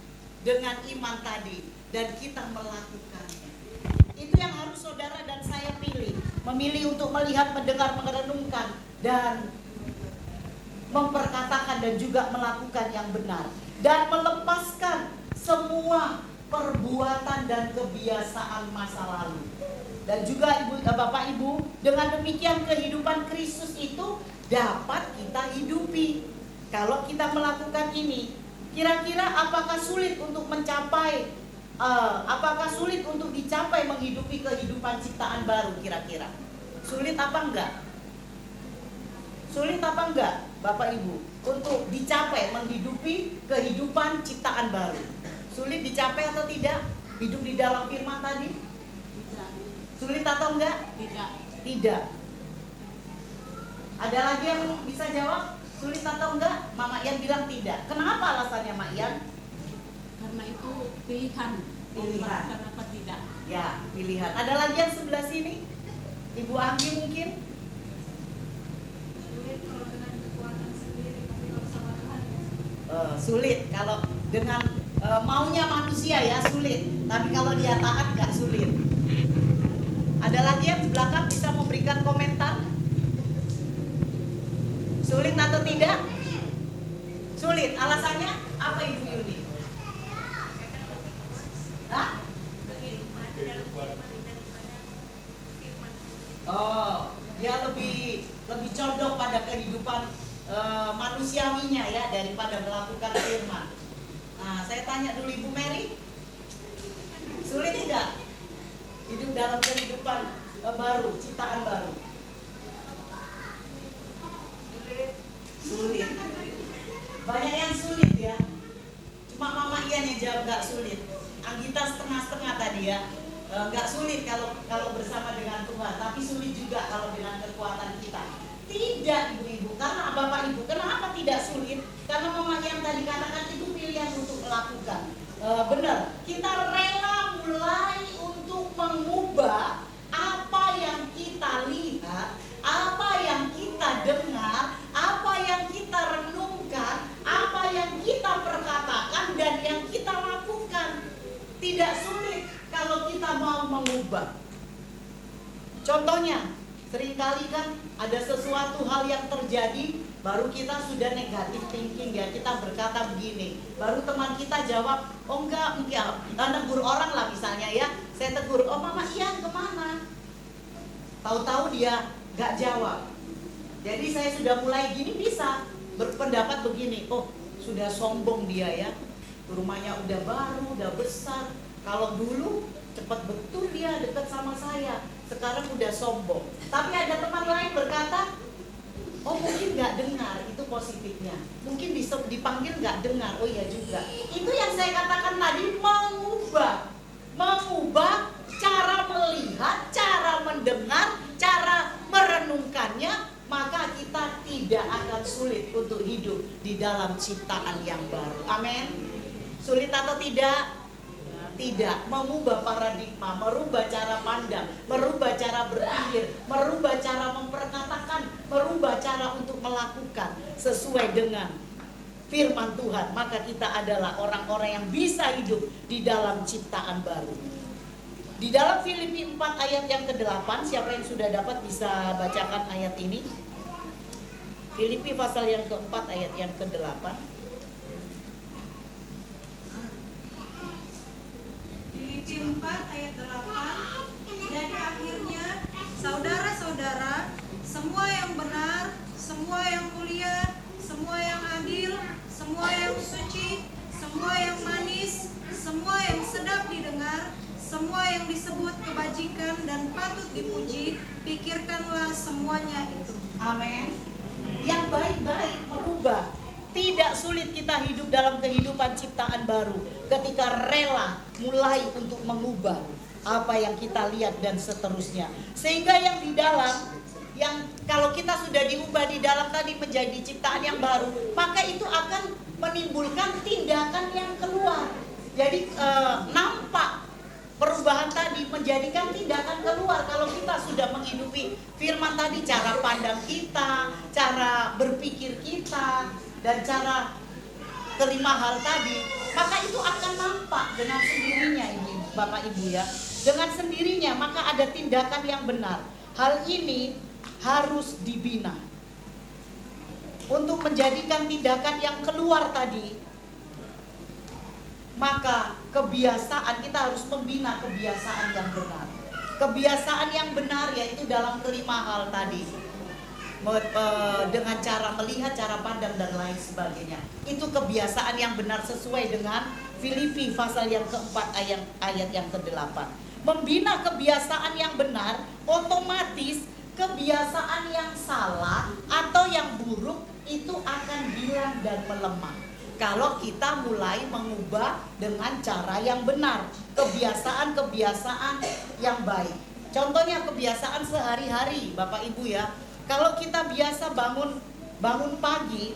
[SPEAKER 5] dengan iman tadi dan kita melakukannya. Itu yang harus saudara dan saya pilih. Memilih untuk melihat, mendengar, merenungkan dan memperkatakan dan juga melakukan yang benar, dan melepaskan semua perbuatan dan kebiasaan masa lalu. Dan juga Bapak Ibu, dengan demikian kehidupan Kristus itu dapat kita hidupi. Kalau kita melakukan ini, kira-kira apakah sulit untuk mencapai, apakah sulit untuk dicapai menghidupi kehidupan ciptaan baru kira-kira? Sulit apa enggak? Sulit apa enggak Bapak Ibu untuk dicapai menghidupi kehidupan ciptaan baru? Sulit dicapai atau tidak? Hidup di dalam firman tadi? Sulit atau enggak? Tidak. Ada lagi yang bisa jawab? Sulit atau enggak? Mama Ian bilang tidak. Kenapa alasannya Mak Ian?
[SPEAKER 6] Karena itu pilihan.
[SPEAKER 5] Pilihan.
[SPEAKER 6] Kenapa tidak?
[SPEAKER 5] Ya, pilihan. Ada lagi yang sebelah sini? Ibu Anggi mungkin? Sulit kalau dengan maunya manusia ya sulit. Tapi kalau dia taat gak sulit. Ada lagi yang di belakang bisa memberikan komentar? Sulit atau tidak? Sulit. Alasannya apa Ibu Yuni? Hah? Oh, dia lebih condong pada kehidupan manusiawinya ya daripada melakukan firman. Nah, saya tanya dulu Ibu Mary, sulit tidak hidup dalam kehidupan baru, ciptaan baru? Sulit. Banyak yang sulit ya. Cuma Mama Ian yang jawab gak sulit. Anggita setengah-setengah tadi ya. Gak sulit kalau bersama dengan Tuhan, tapi sulit juga kalau dengan kekuatan kita. Tidak Ibu-ibu, karena Bapak Ibu, kenapa tidak sulit? Karena Mama Ian tadi katakan itu pilihan untuk melakukan. Benar, kita rela mulai untuk mengubah apa yang kita lihat, apa yang kita dengar, apa yang kita renungkan, apa yang kita perkatakan dan yang kita lakukan. Tidak sulit kalau kita mau mengubah. Contohnya, seringkali kan ada sesuatu hal yang terjadi, baru kita sudah negatif thinking ya, kita berkata begini, baru teman kita jawab, oh enggak, negur orang lah misalnya ya, saya tegur, oh Mama Ian kemana? Tahu-tahu dia gak jawab. Jadi saya sudah mulai gini bisa berpendapat begini, oh sudah sombong dia ya, rumahnya udah baru, udah besar. Kalau dulu cepat betul dia dekat sama saya, sekarang udah sombong. Tapi ada teman lain berkata, oh mungkin gak dengar, itu positifnya. Mungkin dipanggil gak dengar, oh iya juga. Itu yang saya katakan tadi, mengubah cara melihat, cara mendengar, cara merenungkannya, maka kita tidak akan sulit untuk hidup di dalam ciptaan yang baru. Amin. Sulit atau tidak? Tidak. Mengubah paradigma, merubah cara pandang, merubah cara berpikir, merubah cara memperkatakan, merubah cara untuk melakukan sesuai dengan firman Tuhan. Maka kita adalah orang-orang yang bisa hidup di dalam ciptaan baru. Di dalam Filipi 4 ayat yang ke-8, siapa yang sudah dapat bisa bacakan ayat ini? Filipi pasal yang ke-4 ayat yang ke-8.
[SPEAKER 7] Filipi 4 ayat 8. Jadi akhirnya saudara-saudara, semua yang benar, semua yang mulia, semua yang adil, semua yang suci, semua yang manis, semua yang sedap didengar, semua yang disebut kebajikan dan patut dipuji, pikirkanlah semuanya itu.
[SPEAKER 5] Amin. Yang baik-baik merubah. Tidak sulit kita hidup dalam kehidupan ciptaan baru ketika rela mulai untuk mengubah apa yang kita lihat dan seterusnya. Sehingga yang di dalam, yang kalau kita sudah diubah di dalam tadi menjadi ciptaan yang baru, maka itu akan menimbulkan tindakan yang keluar. Jadi nampak perubahan tadi menjadikan tindakan keluar. Kalau kita sudah menghidupi firman tadi, cara pandang kita, cara berpikir kita, dan cara kelima hal tadi, maka itu akan nampak dengan sendirinya ini Bapak Ibu ya. Dengan sendirinya maka ada tindakan yang benar. Hal ini harus dibina. untuk menjadikan tindakan yang keluar tadi, maka kebiasaan kita harus membina kebiasaan yang benar. Kebiasaan yang benar yaitu dalam kelima hal tadi, dengan cara melihat, cara pandang dan lain sebagainya. Itu kebiasaan yang benar sesuai dengan Filipi pasal yang keempat ayat yang ke-8. Membina kebiasaan yang benar, otomatis kebiasaan yang salah atau yang buruk itu akan hilang dan melemah. Kalau kita mulai mengubah dengan cara yang benar, kebiasaan-kebiasaan yang baik. Contohnya kebiasaan sehari-hari, Bapak Ibu ya. Kalau kita biasa bangun pagi,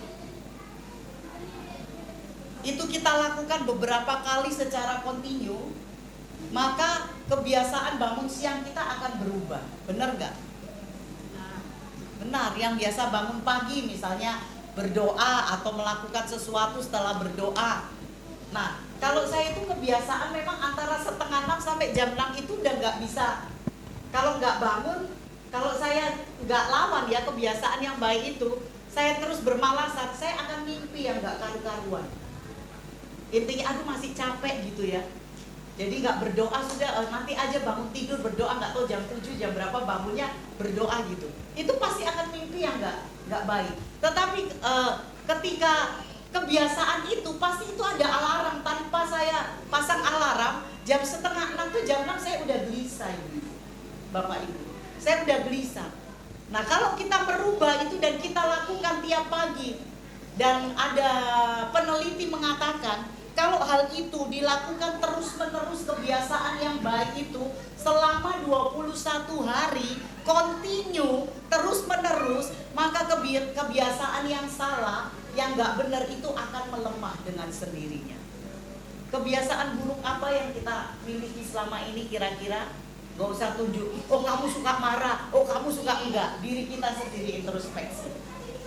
[SPEAKER 5] itu kita lakukan beberapa kali secara kontinu, maka kebiasaan bangun siang kita akan berubah. Benar nggak? Benar, yang biasa bangun pagi misalnya berdoa atau melakukan sesuatu setelah berdoa. Nah, kalau saya itu kebiasaan memang antara setengah 6 sampai jam 6 itu udah nggak bisa. Kalau nggak bangun, kalau saya nggak lawan ya kebiasaan yang baik itu, saya terus bermalasan, saya akan mimpi yang nggak karu-karuan. Intinya aduh masih capek gitu ya. Jadi nggak berdoa sudah, nanti aja bangun tidur berdoa, nggak tahu jam 7 jam berapa bangunnya berdoa gitu. Itu pasti akan mimpi yang nggak baik. Tetapi ketika kebiasaan itu pasti itu ada alarm, tanpa saya pasang alarm jam setengah 6 tuh jam 6 saya udah gelisah Ibu, Bapak Ibu, saya udah gelisah. Nah kalau kita merubah itu dan kita lakukan tiap pagi, dan ada peneliti mengatakan kalau hal itu dilakukan terus-menerus, kebiasaan yang baik itu selama 21 hari kontinu terus-menerus, maka kebiasaan yang salah, yang nggak benar itu akan melemah dengan sendirinya. Kebiasaan buruk apa yang kita miliki selama ini kira-kira? Gak usah tunjuk, oh kamu suka marah, oh kamu suka enggak. Diri kita sendiri introspeksi.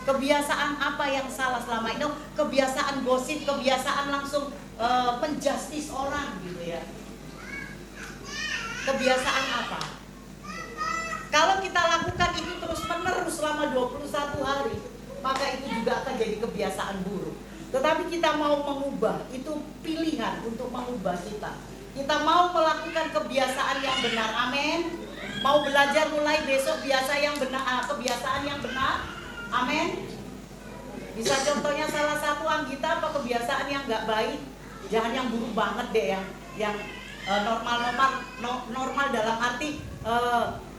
[SPEAKER 5] Kebiasaan apa yang salah selama ini? Kebiasaan gosip, kebiasaan langsung menjustis orang gitu ya. Kebiasaan apa? Kalau kita lakukan ini terus-menerus selama 21 hari, maka itu juga akan jadi kebiasaan buruk. Tetapi kita mau mengubah, itu pilihan untuk mengubah kita. Kita mau melakukan kebiasaan yang benar, amin. Mau belajar mulai besok kebiasaan yang benar, amin. Bisa contohnya salah satu Anggita apa kebiasaan yang nggak baik? Jangan yang buruk banget deh, yang normal dalam arti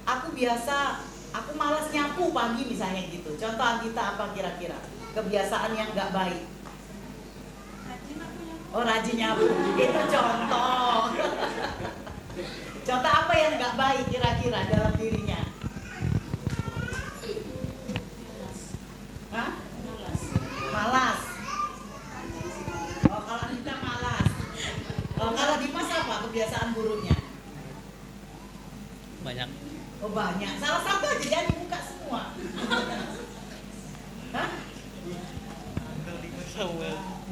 [SPEAKER 5] aku malas nyapu pagi misalnya gitu. Contoh Anggita apa kira-kira kebiasaan yang nggak baik? Oh rajin nyapu, itu contoh. Contoh apa yang nggak baik kira-kira dalam dirinya? Hah? Malas. Oh kalau kita malas. Kalau Dimas apa kebiasaan buruknya?
[SPEAKER 8] Banyak.
[SPEAKER 5] Oh banyak. Salah satu aja jangan dibuka semua. Hah?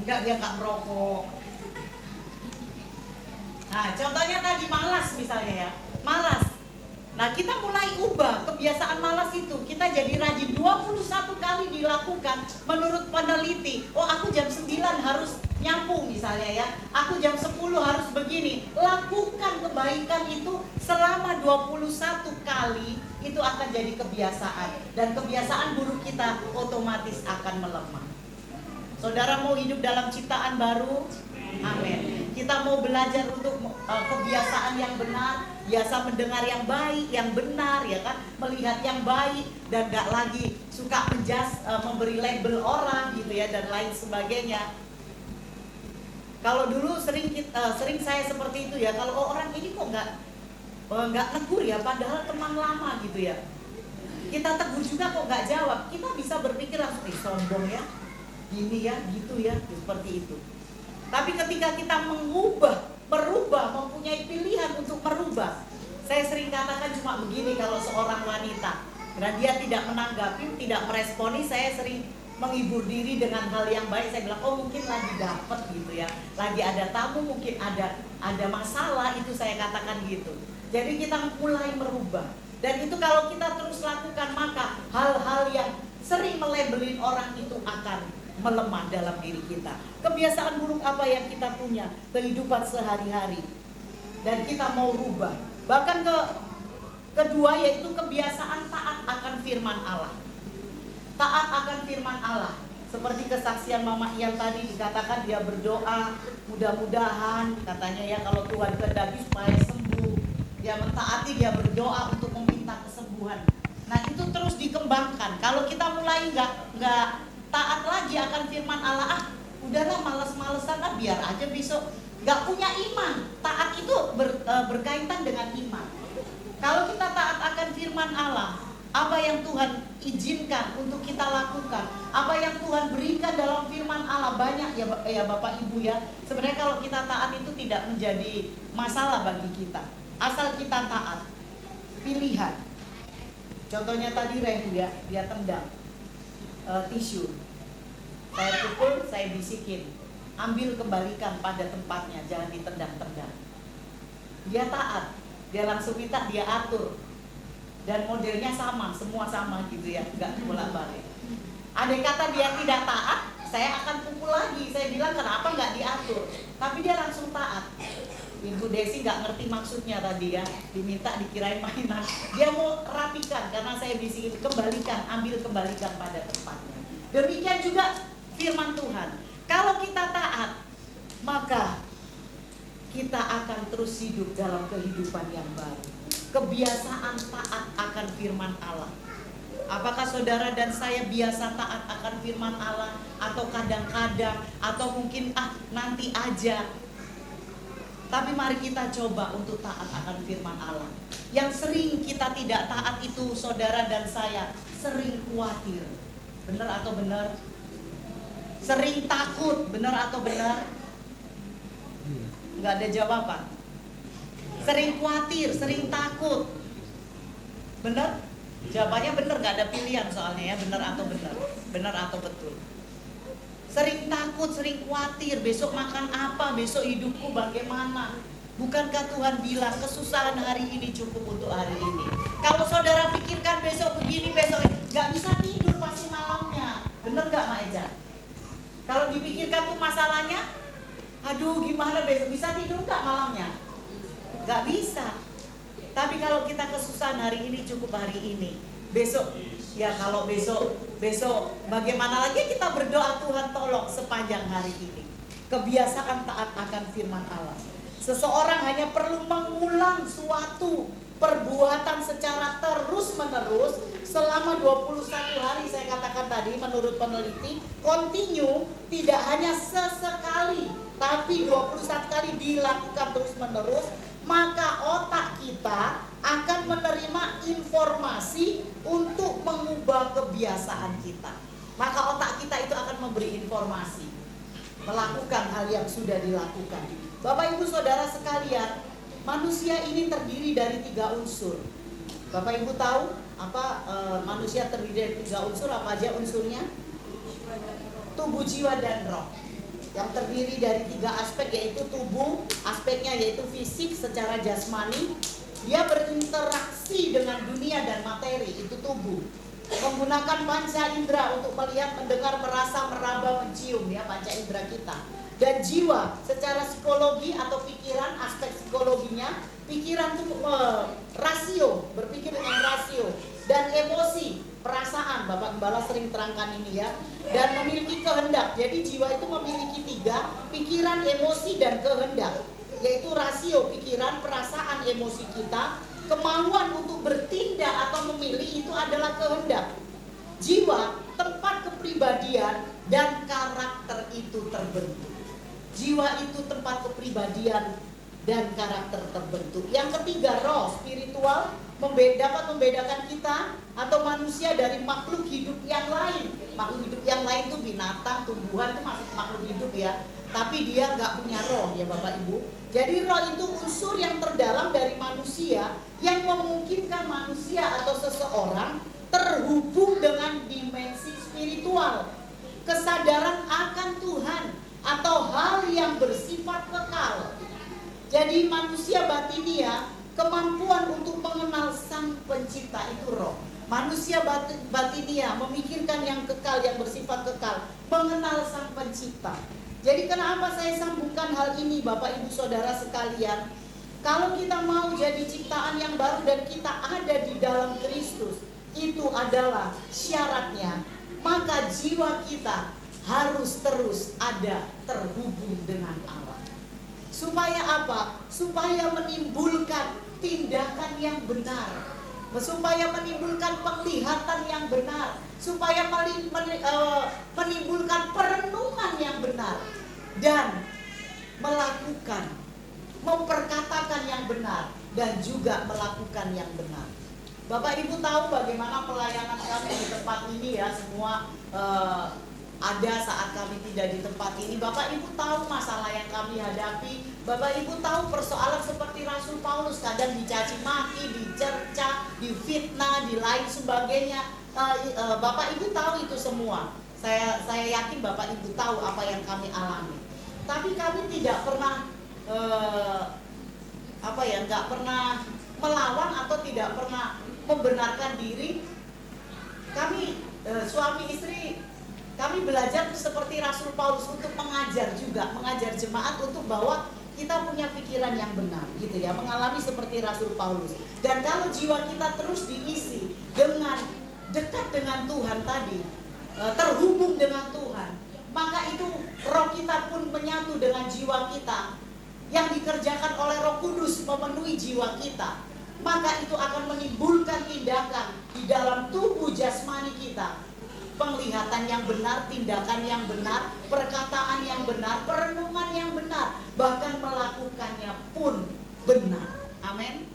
[SPEAKER 5] Enggak, dia nggak merokok. Nah contohnya tadi malas misalnya ya, malas. Nah kita mulai ubah kebiasaan malas itu, kita jadi rajin. 21 kali dilakukan menurut peneliti. Oh aku jam 9 harus nyapu misalnya ya, aku jam 10 harus begini. Lakukan kebaikan itu selama 21 kali, itu akan jadi kebiasaan. Dan kebiasaan buruk kita otomatis akan melemah. Saudara mau hidup dalam ciptaan baru? Amin. Kita mau belajar untuk kebiasaan yang benar, biasa mendengar yang baik, yang benar ya kan, melihat yang baik dan gak lagi suka memberi label orang gitu ya dan lain sebagainya. Kalau dulu sering saya seperti itu ya, kalau orang ini kok nggak negur ya, padahal teman lama gitu ya. Kita tegur juga kok nggak jawab, kita bisa berpikir langsung sombong ya, gini ya, gitu ya, seperti itu. Tapi ketika kita merubah, mempunyai pilihan untuk merubah. Saya sering katakan cuma begini kalau seorang wanita, dan dia tidak menanggapi, tidak meresponi, saya sering menghibur diri dengan hal yang baik. Saya bilang, oh mungkin lagi dapet gitu ya, lagi ada tamu, mungkin ada masalah, itu saya katakan gitu. Jadi kita mulai merubah. Dan itu kalau kita terus lakukan, maka hal-hal yang sering melabelin orang itu akan melemah dalam diri kita. Kebiasaan buruk apa yang kita punya, kehidupan sehari-hari, dan kita mau rubah. Bahkan kedua yaitu kebiasaan taat akan firman Allah. Taat akan firman Allah. Seperti kesaksian Mama Ian tadi dikatakan dia berdoa, mudah-mudahan katanya ya kalau Tuhan kehendaki supaya sembuh. Dia mentaati, dia berdoa untuk meminta kesembuhan. Nah itu terus dikembangkan. Kalau kita mulai nggak taat lagi akan firman Allah, udahlah males-malesan biar aja besok. Nggak punya iman. Taat itu berkaitan dengan iman. Kalau kita taat akan firman Allah, apa yang Tuhan izinkan untuk kita lakukan, apa yang Tuhan berikan dalam firman Allah banyak ya Bapak Ibu ya. Sebenarnya kalau kita taat itu tidak menjadi masalah bagi kita. Asal kita taat. Pilihan. Contohnya tadi Rehu ya, dia tendang tisu. Saya pukul, saya bisikin. Ambil kembalikan pada tempatnya, jangan ditendang-tendang. Dia taat. Dia langsung minta, dia atur. Dan modelnya sama, semua sama gitu ya, nggak bolak-balik. Andai kata dia tidak taat, saya akan pukul lagi. Saya bilang kenapa nggak diatur? Tapi dia langsung taat. Ibu Desi nggak ngerti maksudnya tadi ya, diminta dikirain mainan. Dia mau rapikan karena saya bisikin, kembalikan, ambil kembalikan pada tempatnya. Demikian juga firman Tuhan. Kalau kita taat, maka kita akan terus hidup dalam kehidupan yang baru. Kebiasaan taat akan firman Allah. Apakah saudara dan saya biasa taat akan firman Allah, atau kadang-kadang, atau mungkin nanti aja? Tapi mari kita coba untuk taat akan firman Allah. Yang sering kita tidak taat itu saudara dan saya sering khawatir. Benar atau benar? Sering takut, benar atau benar? Nggak ada jawaban. Sering khawatir, sering takut. Benar? Jawabannya benar, nggak ada pilihan soalnya ya, benar atau benar, benar atau betul. Sering takut, sering khawatir, besok makan apa, besok hidupku bagaimana. Bukankah Tuhan bilang kesusahan hari ini cukup untuk hari ini? Kalau saudara pikirkan besok begini, besok nggak bisa tidur pasti malamnya. Benar nggak Mak Eja? Kalau dipikirkan tuh masalahnya, aduh gimana besok, bisa tidur nggak malamnya? Nggak bisa. Tapi kalau kita kesusahan hari ini cukup hari ini, besok ya kalau besok bagaimana lagi, kita berdoa Tuhan tolong sepanjang hari ini. Kebiasaan taat akan firman Allah. Seseorang hanya perlu mengulang suatu perbuatan secara terus menerus selama 21 hari. Saya katakan tadi menurut peneliti, continue, tidak hanya sesekali, tapi 21 kali dilakukan terus menerus, maka otak kita akan menerima informasi untuk mengubah kebiasaan kita. Maka otak kita itu akan memberi informasi, melakukan hal yang sudah dilakukan. Bapak Ibu Saudara sekalian, manusia ini terdiri dari 3 unsur. Bapak Ibu tahu apa manusia terdiri dari 3 unsur, apa aja unsurnya? Tubuh, jiwa, dan roh. Yang terdiri dari 3 aspek, yaitu tubuh, aspeknya yaitu fisik secara jasmani. Dia berinteraksi dengan dunia dan materi, itu tubuh. Menggunakan panca indera untuk melihat, mendengar, merasa, meraba, mencium, ya panca indera kita. Dan jiwa secara psikologi atau pikiran, aspek psikologinya, pikiran itu rasio, berpikir dengan rasio. Dan emosi, perasaan, Bapak Gembala sering terangkan ini ya. Dan memiliki kehendak. Jadi jiwa itu memiliki 3, pikiran, emosi, dan kehendak. Yaitu rasio, pikiran, perasaan, emosi kita. Kemauan untuk bertindak atau memilih itu adalah kehendak. Jiwa, tempat kepribadian dan karakter itu terbentuk. Jiwa itu tempat kepribadian dan karakter terbentuk. Yang ketiga, roh, spiritual, dapat membedakan kita atau manusia dari makhluk hidup yang lain. Makhluk hidup yang lain itu binatang, tumbuhan itu masuk makhluk hidup ya. Tapi dia nggak punya roh ya Bapak Ibu. Jadi roh itu unsur yang terdalam dari manusia yang memungkinkan manusia atau seseorang terhubung dengan dimensi spiritual. Kesadaran akan Tuhan atau hal yang bersifat kekal. Jadi manusia batinia, kemampuan untuk mengenal Sang Pencipta itu roh. Manusia batinia memikirkan yang kekal, yang bersifat kekal, mengenal Sang Pencipta. Jadi kenapa saya sambungkan hal ini Bapak Ibu Saudara sekalian? Kalau kita mau jadi ciptaan yang baru dan kita ada di dalam Kristus, itu adalah syaratnya. Maka jiwa kita harus terus ada terhubung dengan Allah. Supaya apa? Supaya menimbulkan tindakan yang benar, supaya menimbulkan penglihatan yang benar, supaya menimbulkan perenungan yang benar, dan melakukan, memperkatakan yang benar, dan juga melakukan yang benar. Bapak Ibu tahu bagaimana pelayanan kami di tempat ini ya, semua ada saat kami tidak di tempat ini. Bapak Ibu tahu masalah yang kami hadapi. Bapak Ibu tahu persoalan seperti Rasul Paulus, kadang dicaci maki, dicerca, difitnah, di lain sebagainya. Bapak Ibu tahu itu semua. Saya yakin Bapak Ibu tahu apa yang kami alami. Tapi kami tidak pernah nggak pernah melawan atau tidak pernah membenarkan diri. Kami suami istri, kami belajar seperti Rasul Paulus untuk mengajar juga, mengajar jemaat untuk bahwa kita punya pikiran yang benar, gitu ya, mengalami seperti Rasul Paulus. Dan kalau jiwa kita terus diisi dengan dekat dengan Tuhan tadi, terhubung dengan Tuhan, maka itu roh kita pun menyatu dengan jiwa kita. Yang dikerjakan oleh Roh Kudus memenuhi jiwa kita, maka itu akan menimbulkan tindakan di dalam tubuh jasmani kita. Penglihatan yang benar, tindakan yang benar, perkataan yang benar, perenungan yang benar, bahkan melakukannya pun benar. Amin.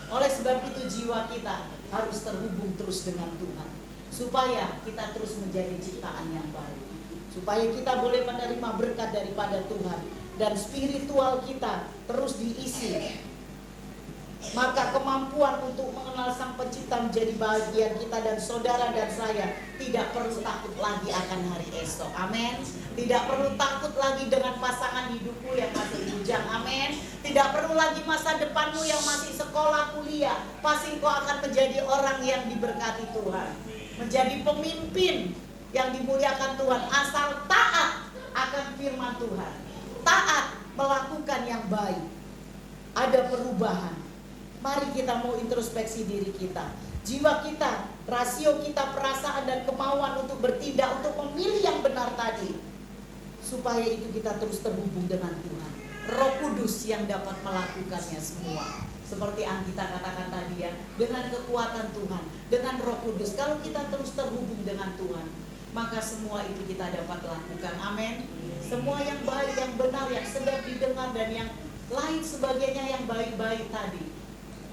[SPEAKER 5] Oleh sebab itu jiwa kita harus terhubung terus dengan Tuhan, supaya kita terus menjadi ciptaan yang baru, supaya kita boleh menerima berkat daripada Tuhan, dan spiritual kita terus diisi. Maka kemampuan untuk mengenal Sang Pencipta menjadi bagian kita, dan saudara dan saya tidak perlu takut lagi akan hari esok. Amin. Tidak perlu takut lagi dengan pasangan hidupmu yang masih bujang. Amin. Tidak perlu lagi masa depanmu yang masih sekolah, kuliah. Pasti kau akan menjadi orang yang diberkati Tuhan, menjadi pemimpin yang dimuliakan Tuhan, asal taat akan firman Tuhan, taat melakukan yang baik. Ada perubahan. Mari kita mau introspeksi diri kita, jiwa kita, rasio kita, perasaan dan kemauan untuk bertindak, untuk memilih yang benar tadi, supaya itu kita terus terhubung dengan Tuhan. Roh Kudus yang dapat melakukannya semua. Seperti Anggita katakan tadi ya, dengan kekuatan Tuhan, dengan Roh Kudus. Kalau kita terus terhubung dengan Tuhan, maka semua itu kita dapat lakukan. Amin. Semua yang baik, yang benar, yang sedap didengar, dan yang lain sebagainya yang baik-baik tadi.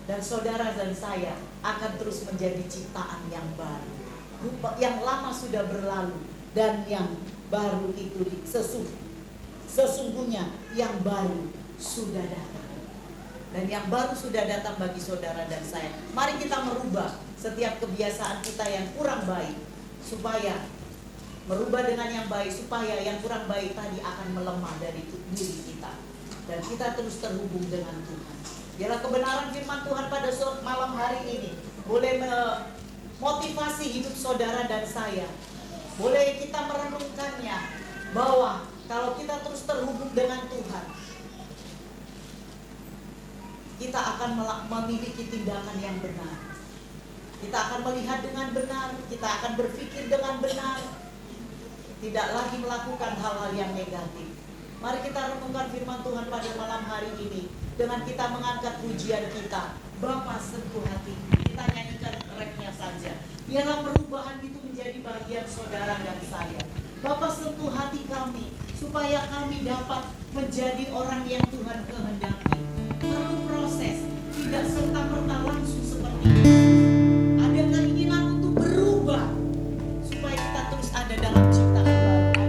[SPEAKER 5] Dan saudara dan saya akan terus menjadi ciptaan yang baru. Yang lama sudah berlalu, dan yang baru itu sesungguhnya yang baru sudah datang. Dan yang baru sudah datang bagi saudara dan saya. Mari kita merubah setiap kebiasaan kita yang kurang baik, supaya merubah dengan yang baik, supaya yang kurang baik tadi akan melemah dari diri kita, dan kita terus terhubung dengan Tuhan. Biarlah kebenaran firman Tuhan pada malam hari ini boleh memotivasi hidup saudara dan saya. Boleh kita merenungkannya, bahwa kalau kita terus terhubung dengan Tuhan, kita akan memiliki tindakan yang benar. Kita akan melihat dengan benar, kita akan berpikir dengan benar, tidak lagi melakukan hal-hal yang negatif. Mari kita renungkan firman Tuhan pada malam hari ini, dengan kita mengangkat pujian kita, Bapa sentuh hati. Kita nyanyikan reknya saja. Biarlah perubahan itu menjadi bagian saudara dan saya. Bapa sentuh hati kami, supaya kami dapat menjadi orang yang Tuhan kehendaki. Perlu proses, tidak serta-merta langsung seperti itu. Ada keinginan untuk berubah, supaya kita terus ada dalam ciptaan baru.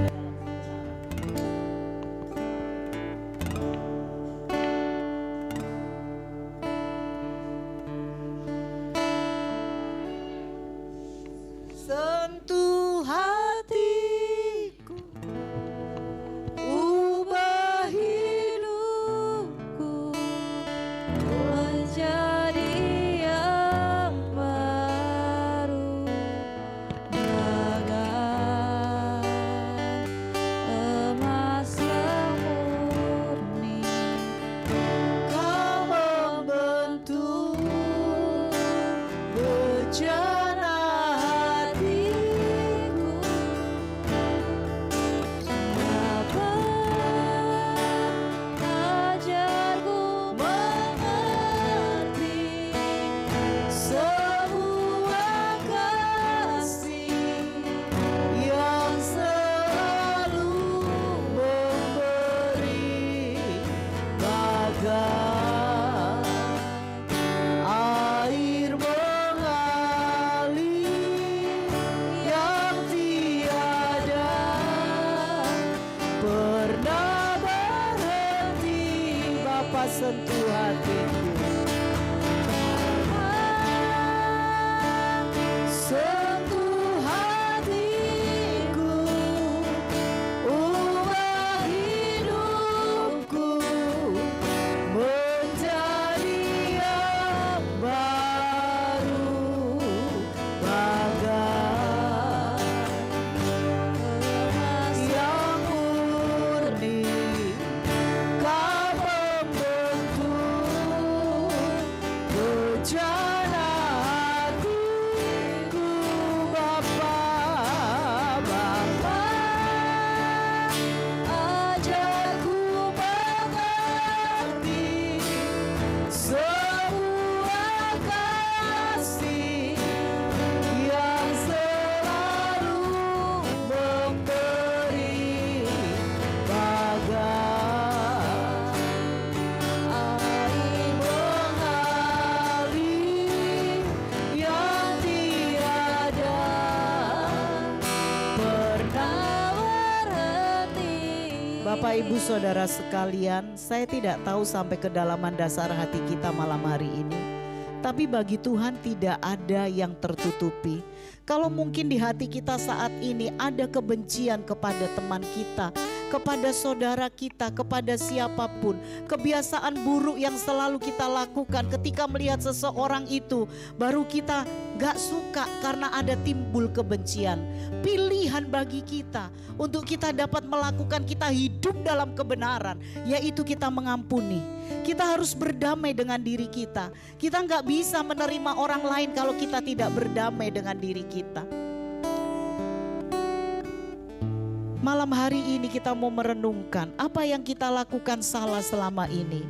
[SPEAKER 2] Sentuh hatiku, ubah hidupku menjadi yang baru.
[SPEAKER 5] Bapak Ibu Saudara sekalian, saya tidak tahu sampai kedalaman dasar hati kita malam hari ini. Tapi bagi Tuhan tidak ada yang tertutupi. Kalau mungkin di hati kita saat ini ada kebencian kepada teman kita, kepada saudara kita, kepada siapapun, kebiasaan buruk yang selalu kita lakukan ketika melihat seseorang itu, baru kita gak suka karena ada timbul kebencian. Pilihan bagi kita untuk kita dapat melakukan, kita hidup dalam kebenaran, yaitu kita mengampuni. Kita harus berdamai dengan diri kita. Kita gak bisa menerima orang lain kalau kita tidak berdamai dengan diri kita. Malam hari ini kita mau merenungkan apa yang kita lakukan salah selama ini.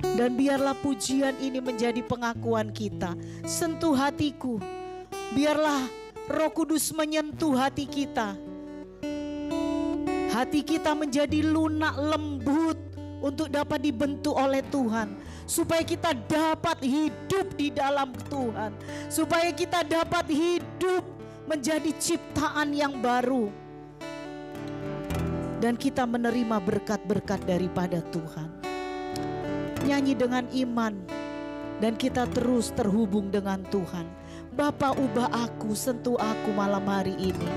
[SPEAKER 5] Dan biarlah pujian ini menjadi pengakuan kita. Sentuh hatiku. Biarlah Roh Kudus menyentuh hati kita. Hati kita menjadi lunak, lembut untuk dapat dibentuk oleh Tuhan. Supaya kita dapat hidup di dalam Tuhan. Supaya kita dapat hidup menjadi ciptaan yang baru. Dan kita menerima berkat-berkat daripada Tuhan. Nyanyi dengan iman. Dan kita terus terhubung dengan Tuhan. Bapa, ubah aku, sentuh aku malam hari ini.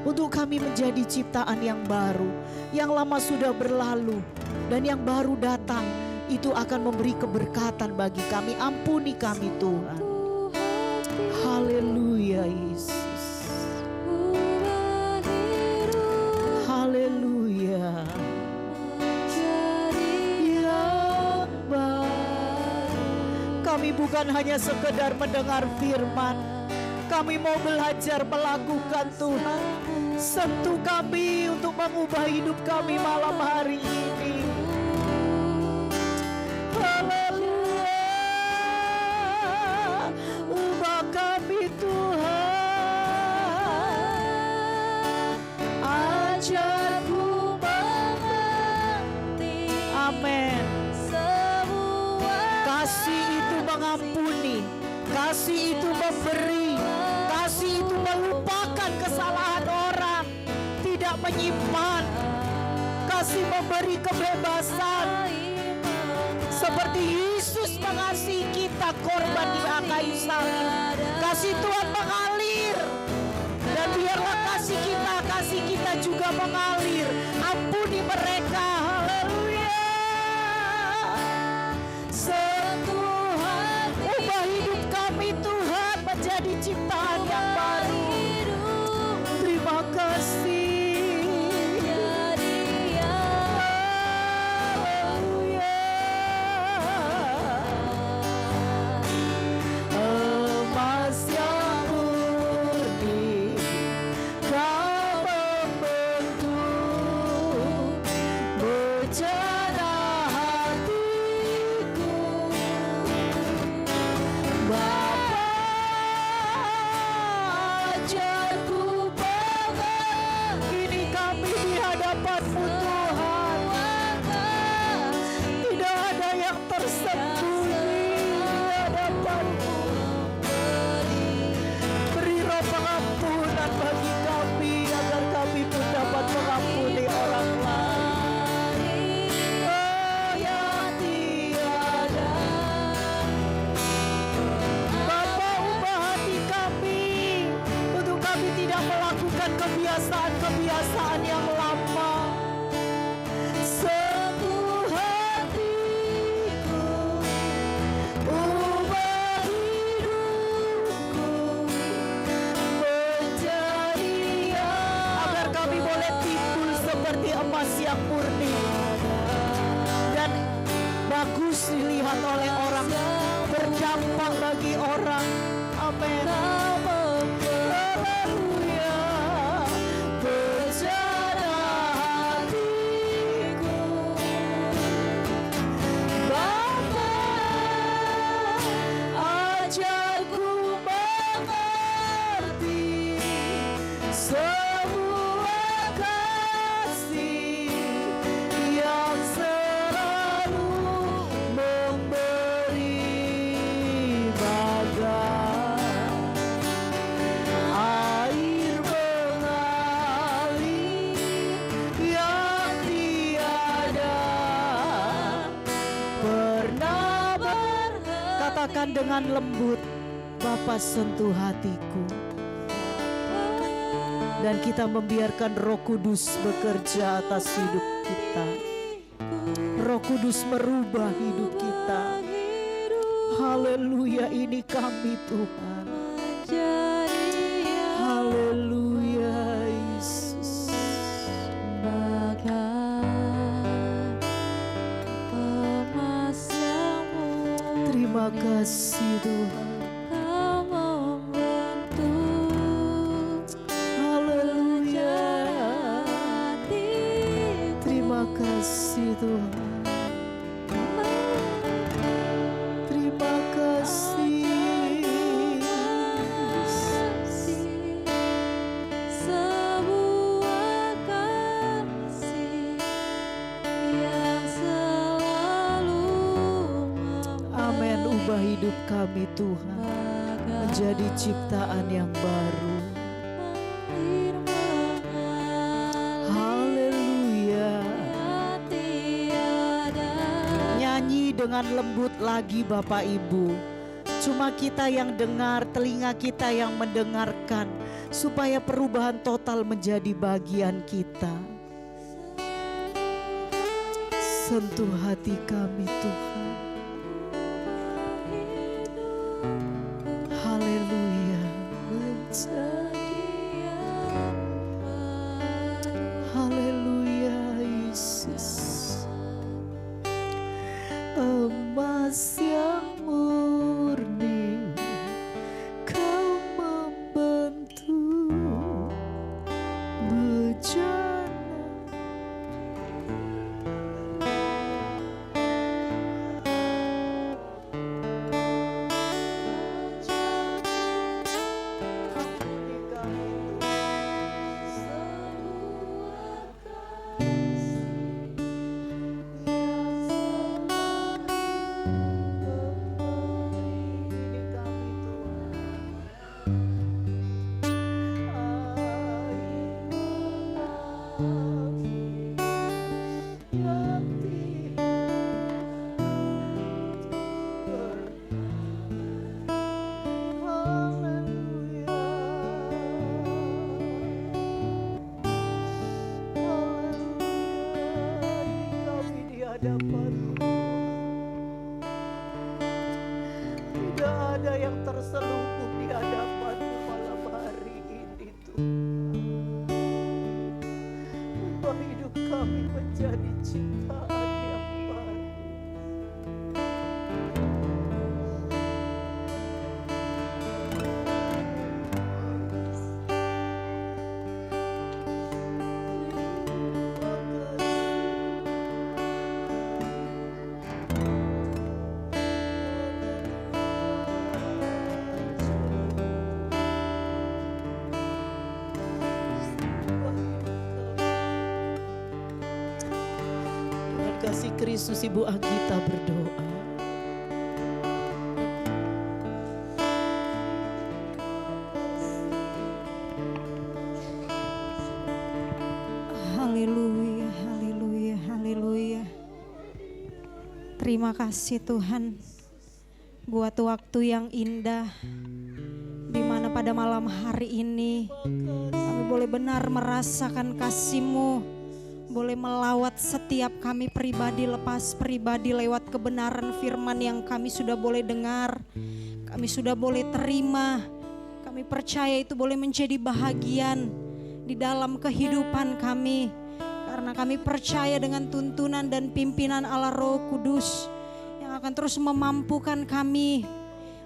[SPEAKER 5] Untuk kami menjadi ciptaan yang baru. Yang lama sudah berlalu. Dan yang baru datang. Itu akan memberi keberkatan bagi kami. Ampuni kami Tuhan. Haleluya Yesus. Haleluya. Kami bukan hanya sekedar mendengar firman. Kami mau belajar melakukan Tuhan. Sentuh kami untuk mengubah hidup kami malam hari ini. Haleluya. Ubah kami Tuhan. Ajarku mengerti. Amin. Kasih itu mengampuni, kasih itu memberi, kasih itu melupakan kesalahan orang, tidak menyimpan, kasih memberi kebebasan. Seperti Yesus mengasihi kita korban di kayu salib, kasih Tuhan mengalir. Dan biarlah kasih kita juga mengalir. Ampuni mereka, haleluya. Ubah hidup kami Tuhan menjadi ciptaan yang baru. Terima kasih. Haleluya. Emas yang murni kau membentuk bercana hatiku. Bapa, ajarku ini kami di hadapan-Mu Tuhan. Tidak ada yang tersembunyi di hadapan-Mu. Beri roh pengampunan bagi kami agar kami pun dapat mengampuni orang lain. Oh yang tiada. Bapa, ubah hati kami untuk kami tidak melakukan kebiasaan-kebiasaan yang lama. Sentuh hatiku, ubah hidupku menjadi agar kami boleh timbul seperti emas yang murni dan bagus dilihat oleh orang, berdampak bagi orang. Amin. Haleluya. Bercana hatiku. Bapa, ajarku mengerti semua kasih yang selalu memberi bagai dengan lembut, Bapa sentuh hatiku. Dan kita membiarkan Roh Kudus bekerja atas hidup kita. Roh Kudus merubah hidup kita. Haleluya, ini kami Tuhan. Haleluya Yesus. Terima kasih Tuhan. Haleluya. Terima kasih Tuhan. Terima kasih. Amin. Ubah hidup kami Tuhan menjadi ciptaan yang baru. Haleluya. Nyanyi dengan lembut lagi Bapak Ibu. Cuma kita yang dengar, telinga kita yang mendengarkan, supaya perubahan total menjadi bagian kita. Sentuh hati kami Tuhan. Haleluya. Haleluya Yesus. Emas yang murni Kau membentuk bejana. Tidak ada yang terselubung di hadapanmu malam hari ini Tuhan. Ubah hidup kami menjadi ciptaan yang baru. Kasih Kristus, Ibu Agita berdoa.
[SPEAKER 7] Haleluya, haleluya, haleluya. Terima kasih Tuhan buat waktu yang indah di mana pada malam hari ini kami boleh benar merasakan kasih-Mu. Boleh melawat setiap kami pribadi, lepas pribadi lewat kebenaran firman yang kami sudah boleh dengar, kami sudah boleh terima. Kami percaya itu boleh menjadi bahagian di dalam kehidupan kami, karena kami percaya dengan tuntunan dan pimpinan Allah Roh Kudus yang akan terus memampukan kami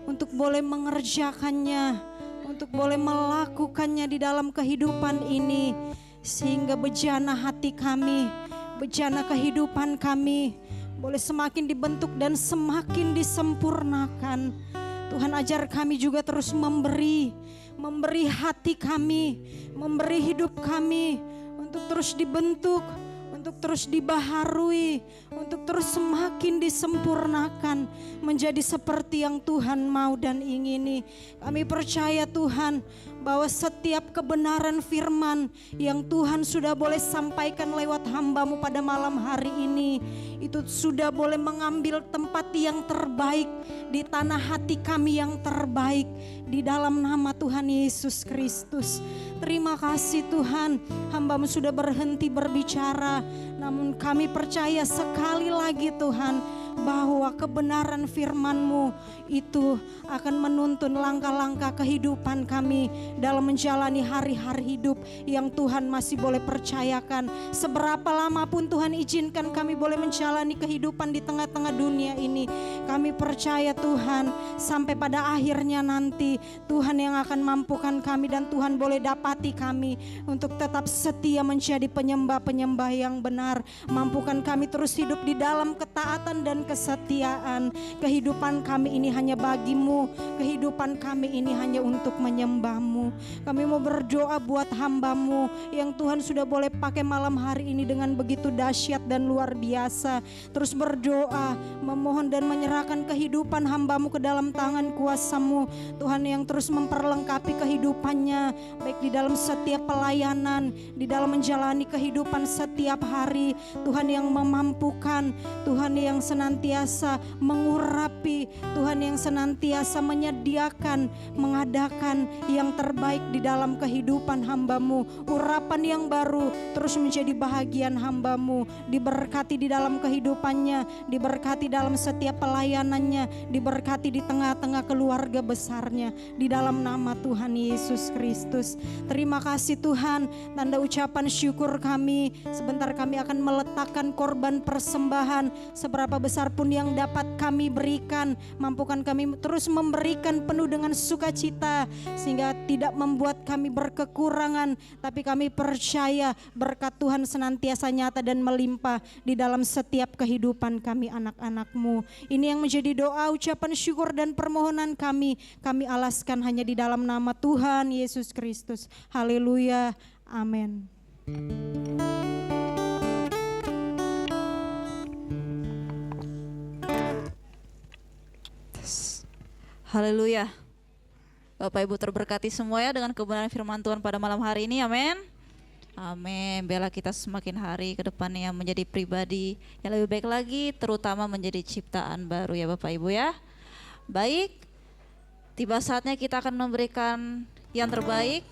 [SPEAKER 7] untuk boleh mengerjakannya, untuk boleh melakukannya di dalam kehidupan ini. Sehingga bejana hati kami, bejana kehidupan kami boleh semakin dibentuk dan semakin disempurnakan. Tuhan ajar kami juga terus memberi hati kami, memberi hidup kami untuk terus dibentuk, untuk terus dibaharui,
[SPEAKER 3] untuk terus semakin disempurnakan menjadi seperti yang Tuhan mau dan ingini. Kami percaya Tuhan bahwa setiap kebenaran firman yang Tuhan sudah boleh sampaikan lewat hamba-Mu pada malam hari ini, itu sudah boleh mengambil tempat yang terbaik di tanah hati kami yang terbaik, di dalam nama Tuhan Yesus Kristus. Terima kasih Tuhan, hamba-Mu sudah berhenti berbicara, namun kami percaya sekali lagi Tuhan, bahwa kebenaran firman-Mu itu akan menuntun langkah-langkah kehidupan kami dalam menjalani hari-hari hidup yang Tuhan masih boleh percayakan. Seberapa lama pun Tuhan izinkan kami boleh menjalani kehidupan di tengah-tengah dunia ini, kami percaya Tuhan, sampai pada akhirnya nanti Tuhan yang akan mampukan kami dan Tuhan boleh dapati kami untuk tetap setia menjadi penyembah-penyembah yang benar. Mampukan kami terus hidup di dalam ketaatan dan kesetiaan. Kehidupan kami ini hanya bagi-Mu, kehidupan kami ini hanya untuk menyembah-Mu. Kami mau berdoa buat hamba-Mu yang Tuhan sudah boleh pakai malam hari ini dengan begitu dahsyat dan luar biasa. Terus berdoa, memohon dan menyerahkan kehidupan hamba-Mu ke dalam tangan kuasa-Mu, Tuhan, yang terus memperlengkapi kehidupannya, baik di dalam setiap pelayanan, di dalam menjalani kehidupan setiap hari. Tuhan yang memampukan, Tuhan yang senantiasa mengurapi, Tuhan yang senantiasa menyediakan, mengadakan yang terbaik di dalam kehidupan hamba-Mu. Urapan yang baru terus menjadi bahagian hamba-Mu, diberkati di dalam kehidupannya, diberkati dalam setiap pelayanannya, diberkati di tengah-tengah keluarga besarnya, di dalam nama Tuhan Yesus Kristus. Terima kasih Tuhan, tanda ucapan syukur kami, sebentar kami akan meletakkan korban persembahan, seberapa besar pun yang dapat kami berikan, mampukan kami terus memberikan penuh dengan sukacita, sehingga tidak membuat kami berkekurangan, tapi kami percaya berkat Tuhan senantiasa nyata dan melimpah di dalam setiap kehidupan kami anak-anak-Mu. Ini yang menjadi doa, ucapan syukur dan permohonan kami alaskan hanya di dalam nama Tuhan Yesus Kristus. Haleluya, amin.
[SPEAKER 1] Haleluya. Bapak Ibu terberkati semua ya dengan kebenaran firman Tuhan pada malam hari ini, amin. Amin. Biarlah kita semakin hari ke depannya menjadi pribadi yang lebih baik lagi, terutama menjadi ciptaan baru ya Bapak Ibu ya. Baik, tiba saatnya kita akan memberikan yang terbaik.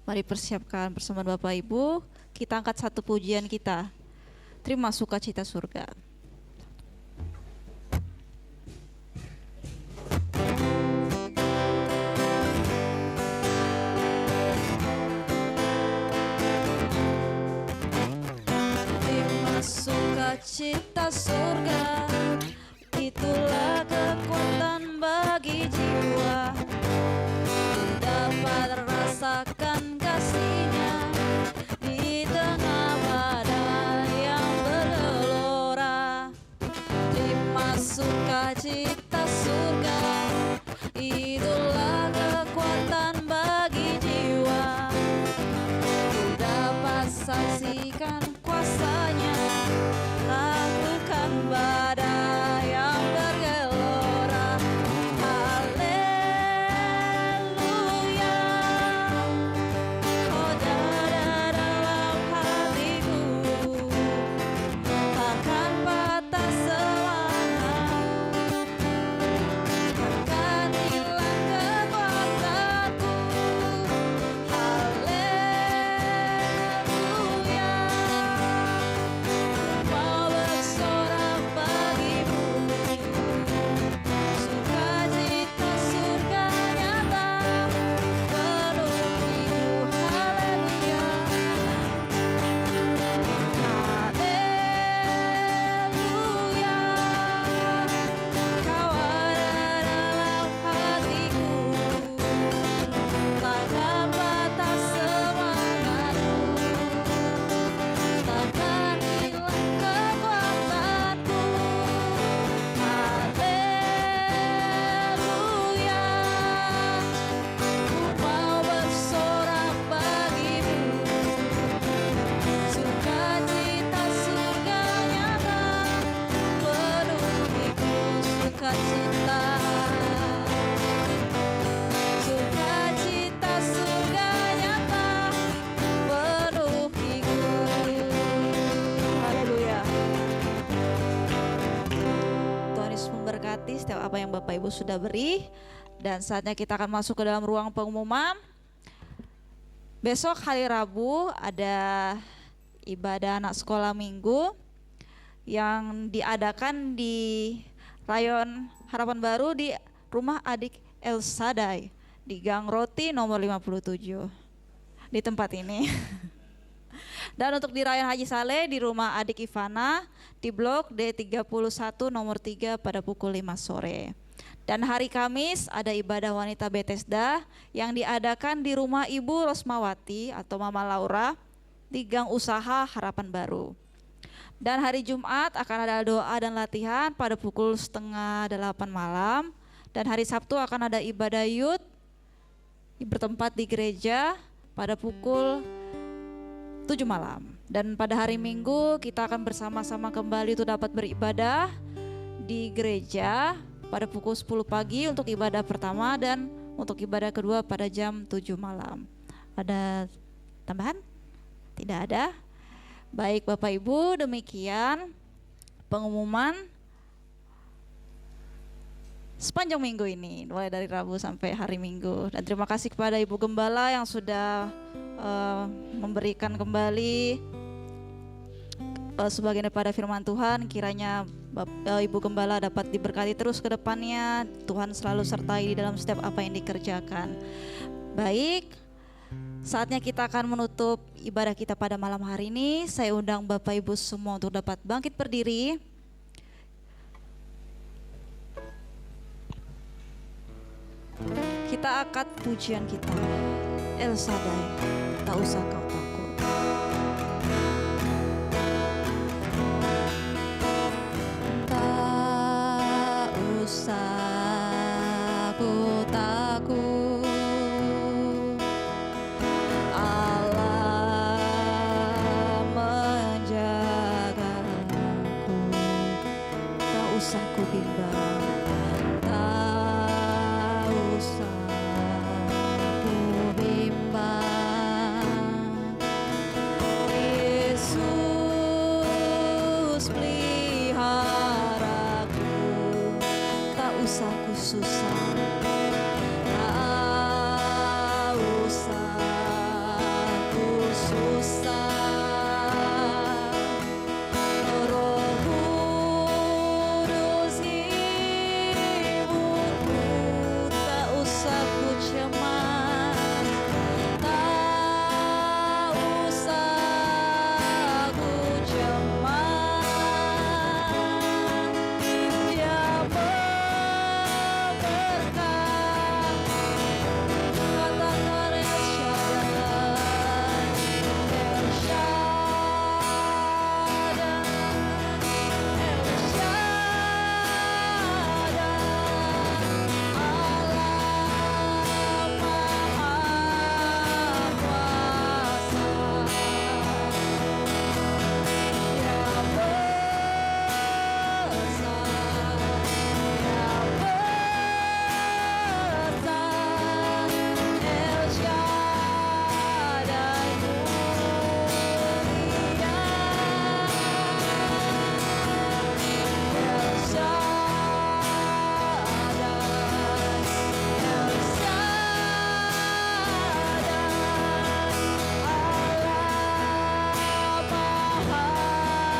[SPEAKER 1] Mari persiapkan bersama Bapak Ibu, kita angkat satu pujian kita. Terima sukacita surga. Sukacita surga, itulah kekuatan bagi jiwa, dapat rasakan kasih-Nya di tengah badai yang bergelora. Terima sukacita surga, itulah kekuatan bagi jiwa, dapat saksikan kuasa-Nya, lakukan badai apa yang Bapak Ibu sudah beri. Dan saatnya kita akan masuk ke dalam ruang pengumuman. Besok hari Rabu ada ibadah anak sekolah minggu yang diadakan di Rayon Harapan Baru di Rumah Adik El Sadai di Gang Roti nomor 57 di tempat ini. Dan untuk di Rayon Haji Saleh di Rumah Adik Ivana di Blok D31 nomor 3 pada pukul 5 sore. Dan hari Kamis ada ibadah wanita Bethesda yang diadakan di rumah Ibu Rosmawati atau Mama Laura di Gang Usaha Harapan Baru. Dan hari Jumat akan ada doa dan latihan pada pukul 7:30 malam. Dan hari Sabtu akan ada ibadah youth bertempat di gereja pada pukul 7 malam. Dan pada hari Minggu kita akan bersama-sama kembali untuk dapat beribadah di gereja pada pukul 10 pagi untuk ibadah pertama dan untuk ibadah kedua pada jam 7 malam. Ada tambahan? Tidak ada? Baik Bapak Ibu, demikian pengumuman sepanjang minggu ini, mulai dari Rabu sampai hari Minggu. Dan terima kasih kepada Ibu Gembala yang sudah memberikan kembali sebagian daripada firman Tuhan. Kiranya Ibu Gembala dapat diberkati terus ke depannya. Tuhan selalu sertai di dalam setiap apa yang dikerjakan. Baik, saatnya kita akan menutup ibadah kita pada malam hari ini. Saya undang Bapak Ibu semua untuk dapat bangkit berdiri. Kita akad pujian kita. El Sadai, tak usah kau takut. Tak usah ku takut. Allah menjagaku. Tak usah ku bimbang. Tak usah ku bimbang. Yesus peliharaku. Tak usah ku susah. Tak usah ku susah. Roh Kudus hiburku. Tak usah ku cemas. Tak usah ku cemas. Dia memberkati. Katakan El Shaddai, El Shaddai, El Shaddai, Allah Maha Kuasa. Dia besar, El Shaddai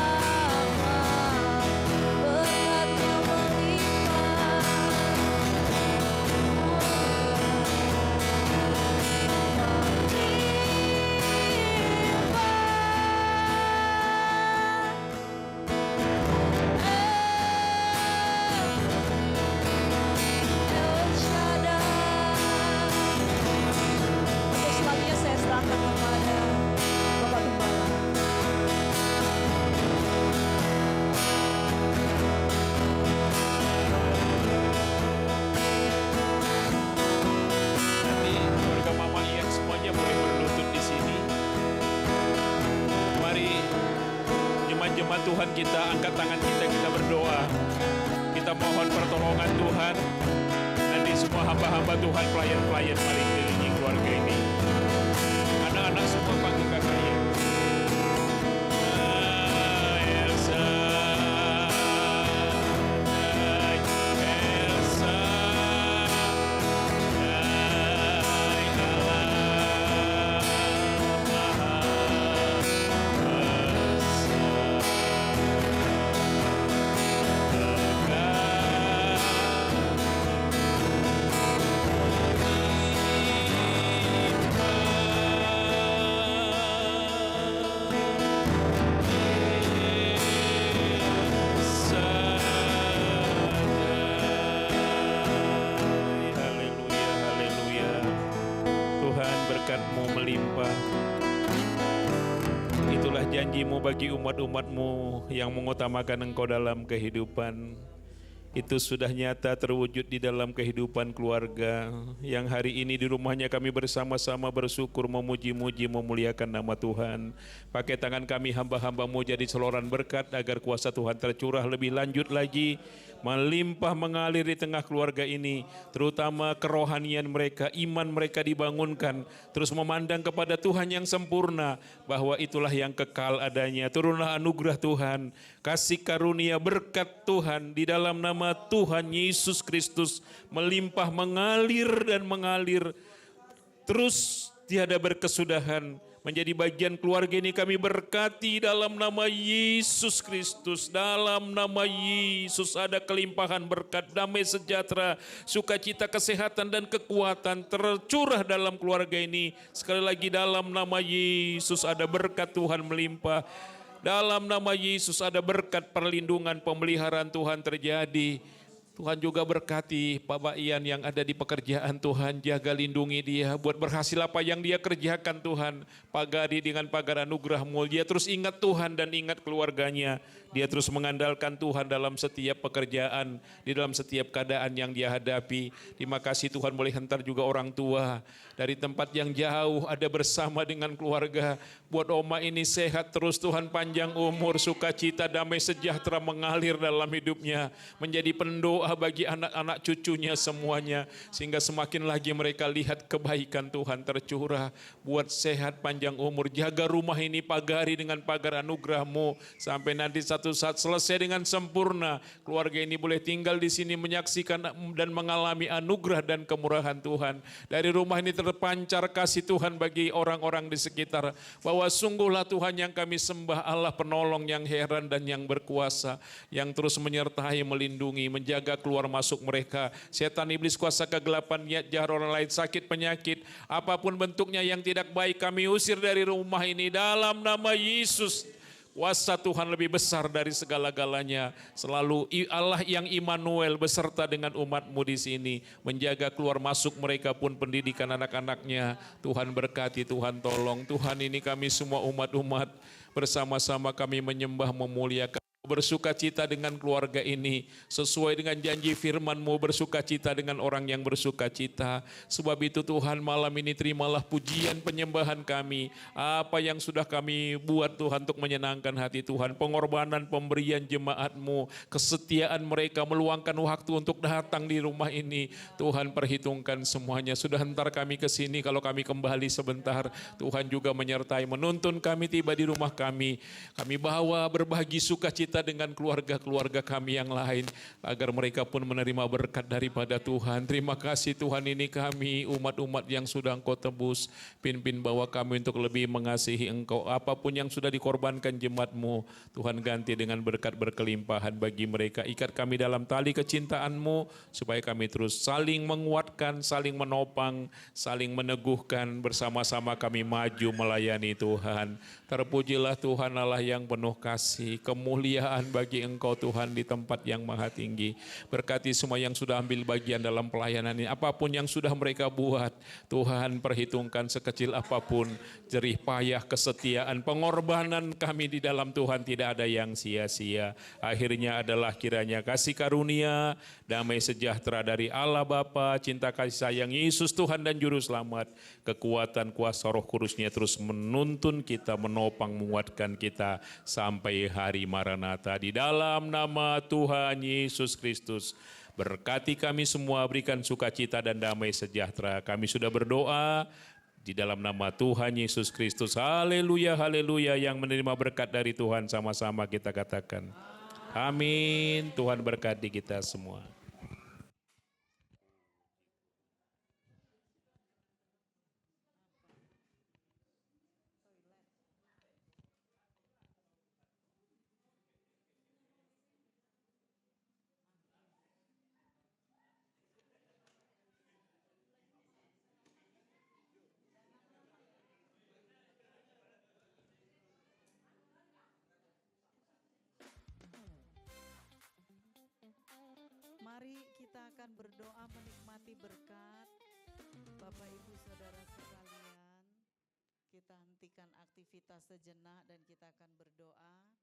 [SPEAKER 1] mulia. El Shaddai, El Selanjutnya saya serahkan kepada Bapak Gembala.
[SPEAKER 8] Nanti keluarga Mama Ian semuanya boleh berlutut di sini. Mari jemaat-jemaat Tuhan kita angkat tangan kita berdoa. Kita mohon pertolongan Tuhan. Nanti semua hamba-hamba Tuhan, pelayan-pelayan mari kelilingi keluarga ini. Anak-anak semua panggil kakaknya. El Shaddai, El berkat-Mu melimpah. Itulah janji-Mu bagi umat-umat-Mu yang mengutamakan Engkau dalam kehidupan. Itu sudah nyata terwujud di dalam kehidupan keluarga yang hari ini di rumahnya kami bersama-sama bersyukur, memuji-muji, memuliakan nama Tuhan. Pakai tangan kami hamba-hamba-Mu jadi saluran berkat agar kuasa Tuhan tercurah lebih lanjut lagi, melimpah mengalir di tengah keluarga ini, terutama kerohanian mereka, iman mereka dibangunkan, terus memandang kepada Tuhan yang sempurna, bahwa itulah yang kekal adanya. Turunlah anugerah Tuhan, kasih karunia berkat Tuhan di dalam nama Tuhan Yesus Kristus melimpah mengalir dan mengalir terus tiada berkesudahan menjadi bagian keluarga ini. Kami berkati dalam nama Yesus Kristus. Dalam nama Yesus ada kelimpahan berkat, damai sejahtera, sukacita, kesehatan dan kekuatan tercurah dalam keluarga ini. Sekali lagi dalam nama Yesus ada berkat Tuhan melimpah. Dalam nama Yesus ada berkat perlindungan, pemeliharaan Tuhan terjadi. Tuhan juga berkati Bapak Ian yang ada di pekerjaan. Tuhan jaga lindungi dia buat berhasil apa yang dia kerjakan Tuhan. Pagari dengan pagar anugerah-Mu. Dia terus ingat Tuhan dan ingat keluarganya. Dia terus mengandalkan Tuhan dalam setiap pekerjaan, di dalam setiap keadaan yang dia hadapi. Terima kasih Tuhan boleh hantar juga orang tua dari tempat yang jauh ada bersama dengan keluarga. Buat Oma ini sehat terus Tuhan, panjang umur, sukacita, damai sejahtera mengalir dalam hidupnya. Menjadi pendoa bagi anak-anak cucunya semuanya. Sehingga semakin lagi mereka lihat kebaikan Tuhan tercurah. Buat sehat, panjang umur, jaga rumah ini pagari dengan pagar anugerah-Mu. Sampai nanti satu saat selesai dengan sempurna, keluarga ini boleh tinggal di sini menyaksikan dan mengalami anugerah dan kemurahan Tuhan. Dari rumah ini terpancar kasih Tuhan bagi orang-orang di sekitar, bahwa sungguhlah Tuhan yang kami sembah, Allah penolong yang heran dan yang berkuasa, yang terus menyertai, melindungi, menjaga keluar masuk mereka. Setan, iblis, kuasa kegelapan, niat jahat orang lain, sakit, penyakit, apapun bentuknya yang tidak baik, kami usir dari rumah ini dalam nama Yesus. Kuasa Tuhan lebih besar dari segala-galanya. Selalu Allah yang Immanuel beserta dengan umat-Mu di sini. Menjaga keluar masuk mereka pun pendidikan anak-anaknya. Tuhan berkati, Tuhan tolong. Tuhan ini kami semua umat-umat bersama-sama kami menyembah, memuliakan. Bersukacita dengan keluarga ini sesuai dengan janji firman-Mu, bersukacita dengan orang yang bersukacita. Sebab itu Tuhan, malam ini terimalah pujian penyembahan kami. Apa yang sudah kami buat Tuhan untuk menyenangkan hati Tuhan, pengorbanan, pemberian jemaat-Mu, kesetiaan mereka meluangkan waktu untuk datang di rumah ini. Tuhan perhitungkan semuanya. Sudah hentar kami ke sini, kalau kami kembali sebentar, Tuhan juga menyertai, menuntun kami tiba di rumah kami. Kami bawa berbagi sukacita dengan keluarga-keluarga kami yang lain, agar mereka pun menerima berkat daripada Tuhan. Terima kasih Tuhan, ini kami umat-umat yang sudah Engkau tebus. Pimpin bawa kami untuk lebih mengasihi Engkau. Apapun yang sudah dikorbankan jemaat-Mu, Tuhan ganti dengan berkat berkelimpahan bagi mereka. Ikat kami dalam tali kecintaan-Mu, supaya kami terus saling menguatkan, saling menopang, saling meneguhkan. Bersama-sama kami maju melayani Tuhan. Terpujilah Tuhan Allah yang penuh kasih, kemuliaan bagi Engkau Tuhan di tempat yang maha tinggi. Berkati semua yang sudah ambil bagian dalam pelayanan ini. Apapun yang sudah mereka buat, Tuhan perhitungkan sekecil apapun. Jerih payah, kesetiaan, pengorbanan kami di dalam Tuhan tidak ada yang sia-sia. Akhirnya adalah kiranya kasih karunia, damai sejahtera dari Allah Bapa, cinta kasih sayang Yesus Tuhan dan Juru Selamat, kekuatan kuasa Roh Kudus-Nya terus menuntun kita, menopang, menguatkan kita sampai hari Maranatha. Di dalam nama Tuhan Yesus Kristus, berkati kami semua, berikan sukacita dan damai sejahtera. Kami sudah berdoa di dalam nama Tuhan Yesus Kristus. Haleluya, haleluya. Yang menerima berkat dari Tuhan sama-sama kita katakan amin. Tuhan berkati kita semua.
[SPEAKER 5] Mari kita akan berdoa menikmati berkat Bapak Ibu Saudara sekalian. Kita hentikan aktivitas sejenak dan kita akan berdoa.